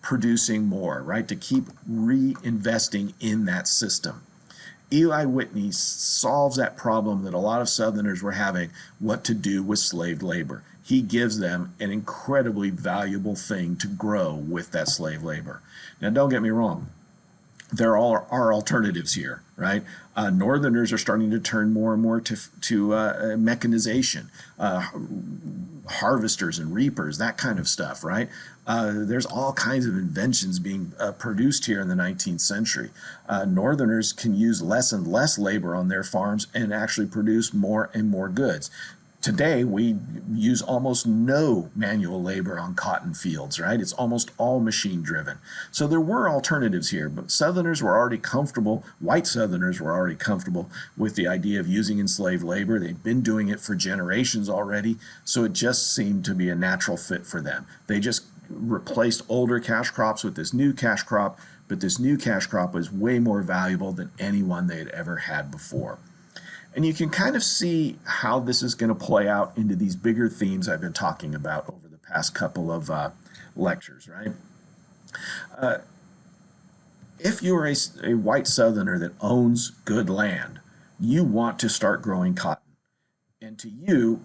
producing more, right? To keep reinvesting in that system. Eli Whitney solves that problem that a lot of Southerners were having, what to do with slave labor. He gives them an incredibly valuable thing to grow with that slave labor. Now, don't get me wrong. There are alternatives here, right? Northerners are starting to turn more and more to mechanization, harvesters and reapers, that kind of stuff, right? There's all kinds of inventions being produced here in the 19th century. Northerners can use less and less labor on their farms and actually produce more and more goods. Today, we use almost no manual labor on cotton fields, right? It's almost all machine driven. So there were alternatives here, but Southerners were already comfortable, white Southerners were already comfortable with the idea of using enslaved labor. They'd been doing it for generations already, so it just seemed to be a natural fit for them. They just replaced older cash crops with this new cash crop, but this new cash crop was way more valuable than any one they had ever had before. And you can kind of see how this is going to play out into these bigger themes I've been talking about over the past couple of lectures, right? If you're a white Southerner that owns good land, you want to start growing cotton. And to you,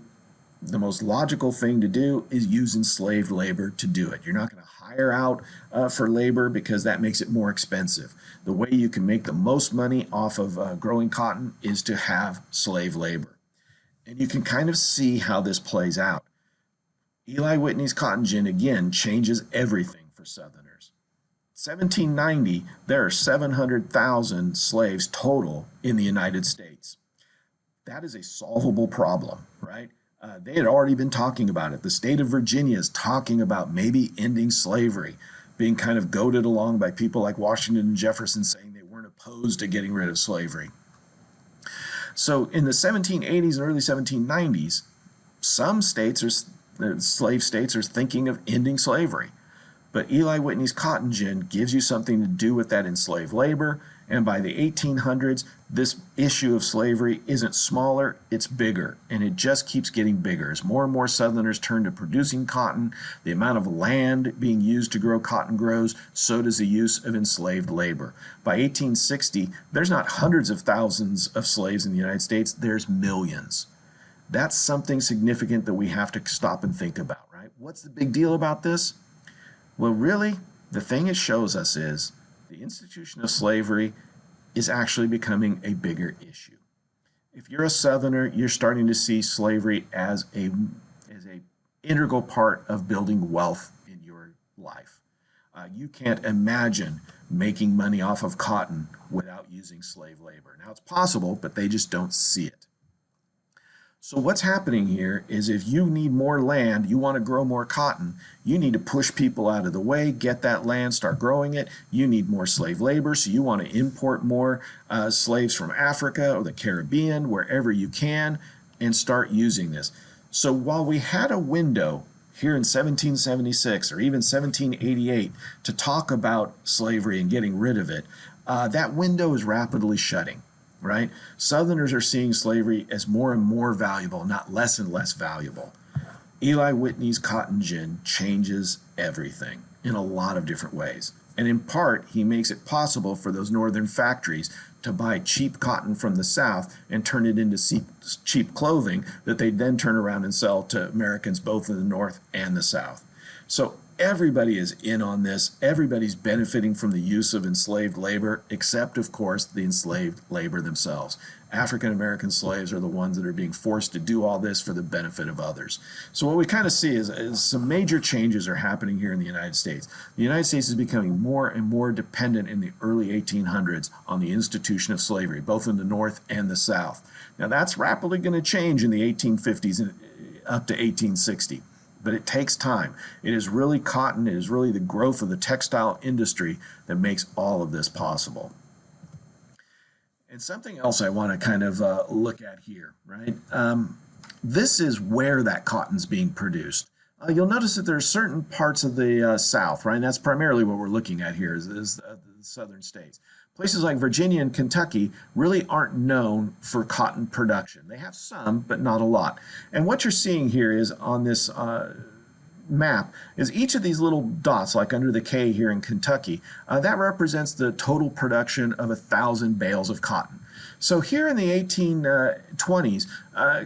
the most logical thing to do is use enslaved labor to do it. You're not going to hire out for labor because that makes it more expensive. The way you can make the most money off of growing cotton is to have slave labor. And you can kind of see how this plays out. Eli Whitney's cotton gin again changes everything for Southerners. 1790, there are 700,000 slaves total in the United States. That is a solvable problem, right? They had already been talking about it. The state of Virginia is talking about maybe ending slavery, being kind of goaded along by people like Washington and Jefferson saying they weren't opposed to getting rid of slavery. So in the 1780s and early 1790s, some states, slave states, are thinking of ending slavery. But Eli Whitney's cotton gin gives you something to do with that enslaved labor. And by the 1800s, this issue of slavery isn't smaller, it's bigger. And it just keeps getting bigger. As more and more Southerners turn to producing cotton, the amount of land being used to grow cotton grows, so does the use of enslaved labor. By 1860, there's not hundreds of thousands of slaves in the United States, there's millions. That's something significant that we have to stop and think about, right? What's the big deal about this? Well, really, the thing it shows us is the institution of slavery is actually becoming a bigger issue. If you're a Southerner, you're starting to see slavery as a integral part of building wealth in your life. You can't imagine making money off of cotton without using slave labor. Now, it's possible, but they just don't see it. So what's happening here is if you need more land, you want to grow more cotton, you need to push people out of the way, get that land, start growing it. You need more slave labor, so you want to import more slaves from Africa or the Caribbean, wherever you can, and start using this. So while we had a window here in 1776 or even 1788 to talk about slavery and getting rid of it, that window is rapidly shutting. Right? Southerners are seeing slavery as more and more valuable, not less and less valuable. Eli Whitney's Cotton Gin changes everything in a lot of different ways. And in part, he makes it possible for those northern factories to buy cheap cotton from the South and turn it into cheap clothing that they then turn around and sell to Americans both in the North and the South. So everybody is in on this. Everybody's benefiting from the use of enslaved labor, except, of course, the enslaved labor themselves. African American slaves are the ones that are being forced to do all this for the benefit of others. So what we kind of see is some major changes are happening here in the United States. The United States is becoming more and more dependent in the early 1800s on the institution of slavery, both in the North and the South. Now that's rapidly going to change in the 1850s and up to 1860. But it takes time. It is really cotton, it is really the growth of the textile industry that makes all of this possible. And something else I want to kind of look at here, right? This is where that cotton's being produced. You'll notice that there are certain parts of the South, right? And that's primarily what we're looking at here is the southern states. Places like Virginia and Kentucky really aren't known for cotton production. They have some, but not a lot. And what you're seeing here is on this map is each of these little dots, like under the K here in Kentucky, that represents the total production of 1,000 bales of cotton. So here in the 1820s,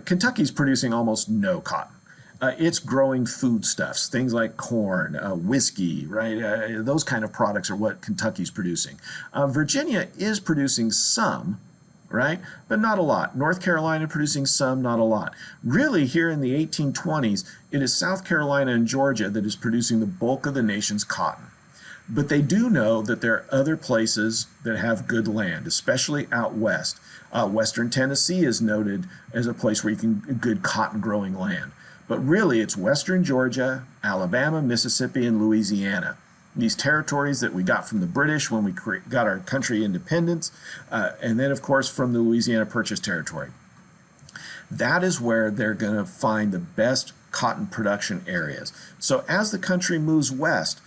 Kentucky's producing almost no cotton. It's growing foodstuffs, things like corn, whiskey, right? Those kind of products are what Kentucky's producing. Virginia is producing some, right? But not a lot. North Carolina producing some, not a lot. Really, here in the 1820s, it is South Carolina and Georgia that is producing the bulk of the nation's cotton. But they do know that there are other places that have good land, especially out west. Western Tennessee is noted as a place where you can good cotton growing land. But really, it's western Georgia, Alabama, Mississippi, and Louisiana. These territories that we got from the British when we got our country independence, and then, of course, from the Louisiana Purchase Territory. That is where they're going to find the best cotton production areas. So as the country moves west,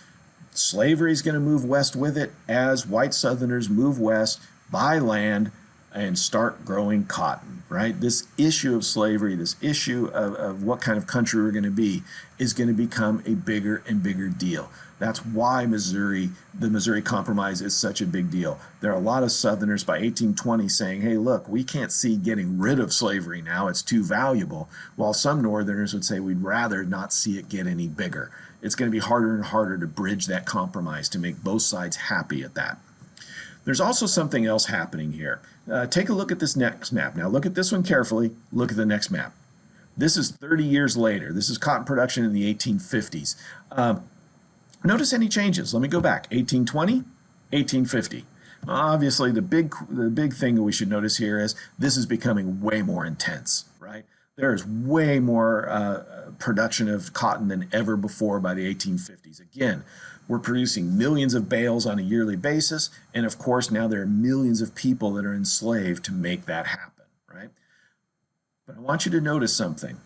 slavery is going to move west with it as white Southerners move west, buy land, and start growing cotton, right? This issue of slavery, this issue of what kind of country we're going to be is going to become a bigger and bigger deal. That's why the Missouri Compromise is such a big deal. There are a lot of Southerners by 1820 saying, hey, look, we can't see getting rid of slavery now. It's too valuable. While some Northerners would say we'd rather not see it get any bigger. It's going to be harder and harder to bridge that compromise to make both sides happy at that. There's also something else happening here. Take a look at this next map. Now look at this one carefully. Look at the next map. This is 30 years later. This is cotton production in the 1850s. Notice any changes. Let me go back. 1820, 1850. Obviously, the big thing that we should notice here is this is becoming way more intense, right? There is way more production of cotton than ever before by the 1850s. Again, we're producing millions of bales on a yearly basis, and of course now there are millions of people that are enslaved to make that happen, right? But I want you to notice something.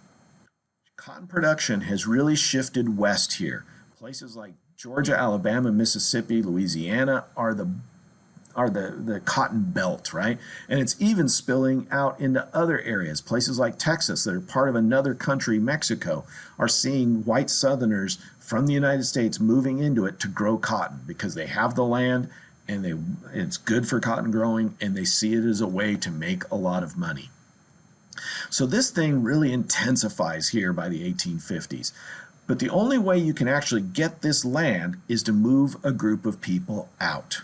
Cotton production has really shifted west here. Places like Georgia, Alabama, Mississippi, Louisiana are the cotton belt, right? And it's even spilling out into other areas. Places like Texas that are part of another country, Mexico, are seeing white Southerners from the United States moving into it to grow cotton because they have the land and it's good for cotton growing and they see it as a way to make a lot of money. So this thing really intensifies here by the 1850s. But the only way you can actually get this land is to move a group of people out.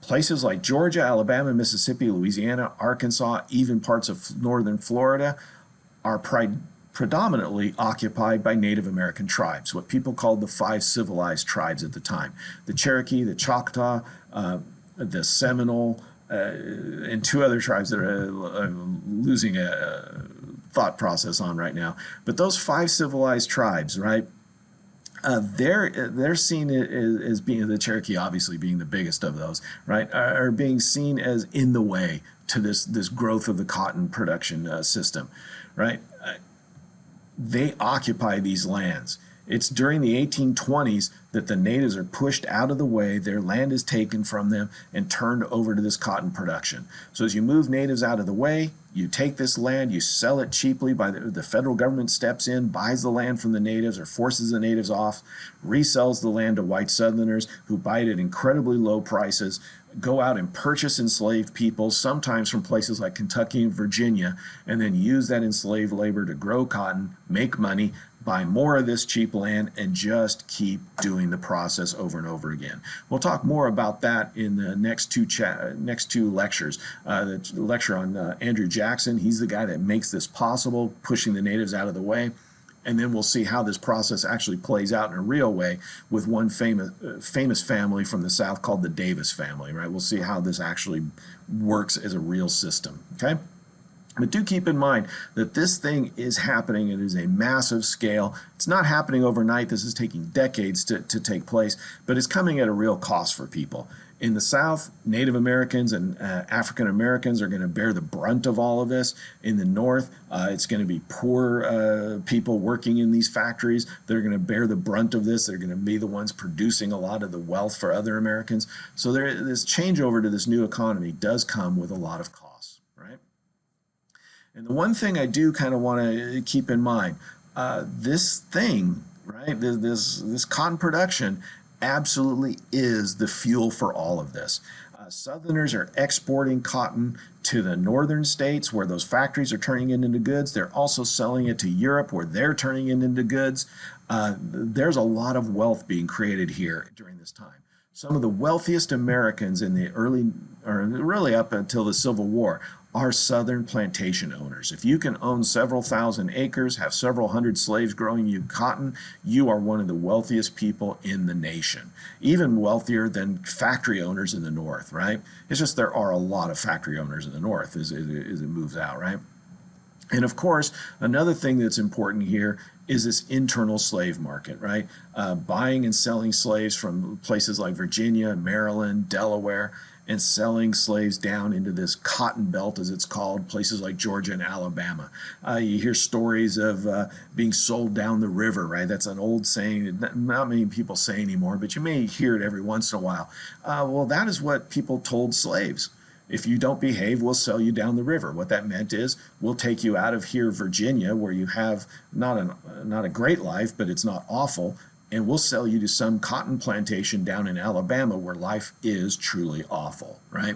Places like Georgia, Alabama, Mississippi, Louisiana, Arkansas, even parts of northern Florida are predominantly occupied by Native American tribes, what people called the 5 civilized tribes at the time. The Cherokee, the Choctaw, the Seminole, and 2 other tribes that are losing process on right now. But those 5 civilized tribes, right? They're seen as being, the Cherokee obviously being the biggest of those, right? Are being seen as in the way to this growth of the cotton production system, right? They occupy these lands. It's during the 1820s that the natives are pushed out of the way, their land is taken from them and turned over to this cotton production. So as you move natives out of the way, you take this land, you sell it cheaply, by the federal government steps in, buys the land from the natives or forces the natives off, resells the land to white Southerners who buy it at incredibly low prices, go out and purchase enslaved people, sometimes from places like Kentucky and Virginia, and then use that enslaved labor to grow cotton, make money, buy more of this cheap land, and just keep doing the process over and over again. We'll talk more about that in the next two lectures. The lecture on Andrew Jackson, he's the guy that makes this possible, pushing the natives out of the way. And then we'll see how this process actually plays out in a real way with one famous family from the South called the Davis family, right? We'll see how this actually works as a real system, okay? But do keep in mind that this thing is happening. It is a massive scale. It's not happening overnight. This is taking decades to take place, but it's coming at a real cost for people. In the South, Native Americans and African Americans are going to bear the brunt of all of this. In the North, it's going to be poor people working in these factories that are going to bear the brunt of this. They're going to be the ones producing a lot of the wealth for other Americans. So this changeover to this new economy does come with a lot of costs, right? And the one thing I do kind of want to keep in mind, this thing, right, this cotton production absolutely is the fuel for all of this. Southerners are exporting cotton to the northern states where those factories are turning it into goods. They're also selling it to Europe where they're turning it into goods. There's a lot of wealth being created here during this time. Some of the wealthiest Americans in the early, or really up until the Civil War, are Southern plantation owners. If you can own several thousand acres, have several hundred slaves growing you cotton, you are one of the wealthiest people in the nation. Even wealthier than factory owners in the North, right? It's just there are a lot of factory owners in the North as it moves out, right? And of course, another thing that's important here is this internal slave market, right? Buying and selling slaves from places like Virginia, Maryland, Delaware, and selling slaves down into this cotton belt, as it's called, places like Georgia and Alabama. You hear stories of being sold down the river, right? That's an old saying that not many people say anymore, but you may hear it every once in a while. Well, that is what people told slaves. If you don't behave, we'll sell you down the river. What that meant is we'll take you out of here, Virginia, where you have not a great life, but it's not awful, and we'll sell you to some cotton plantation down in Alabama where life is truly awful, right?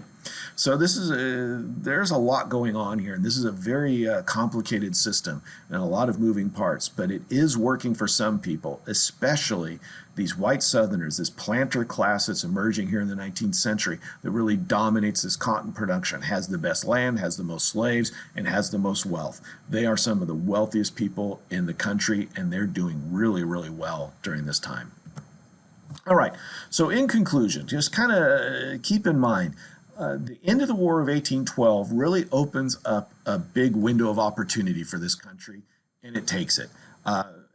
So there's a lot going on here, and this is a very complicated system and a lot of moving parts, but it is working for some people, especially these white Southerners, this planter class that's emerging here in the 19th century that really dominates this cotton production, has the best land, has the most slaves, and has the most wealth. They are some of the wealthiest people in the country, and they're doing really, really well during this time. All right, so in conclusion, just kind of keep in mind, the end of the War of 1812 really opens up a big window of opportunity for this country, and it takes it.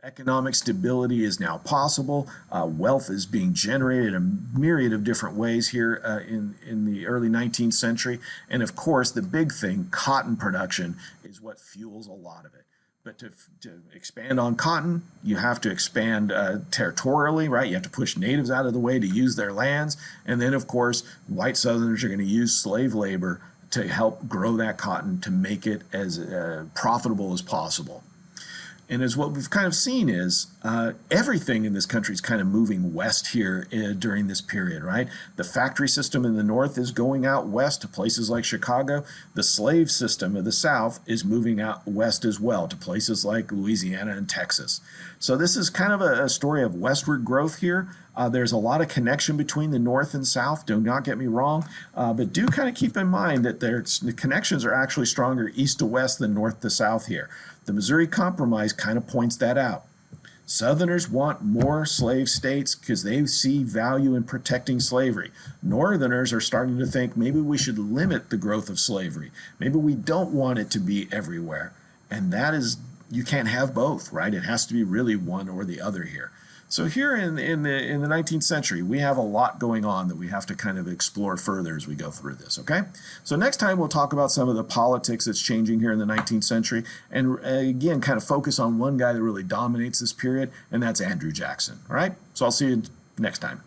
Economic stability is now possible. Wealth is being generated in a myriad of different ways here in the early 19th century. And of course, the big thing, cotton production, is what fuels a lot of it. But to expand on cotton, you have to expand territorially, right? You have to push natives out of the way to use their lands. And then, of course, white Southerners are going to use slave labor to help grow that cotton to make it as profitable as possible. And as what we've kind of seen is everything in this country is kind of moving west here during this period, right? The factory system in the North is going out west to places like Chicago. The slave system of the South is moving out west as well to places like Louisiana and Texas. So this is kind of a story of westward growth here. There's a lot of connection between the North and South, do not get me wrong, but do kind of keep in mind that the connections are actually stronger east to west than north to south here. The Missouri Compromise kind of points that out. Southerners want more slave states because they see value in protecting slavery. Northerners are starting to think maybe we should limit the growth of slavery. Maybe we don't want it to be everywhere. And that is, you can't have both, right? It has to be really one or the other here. So here in the 19th century, we have a lot going on that we have to kind of explore further as we go through this, okay? So next time we'll talk about some of the politics that's changing here in the 19th century, and again, kind of focus on one guy that really dominates this period, and that's Andrew Jackson, all right? So I'll see you next time.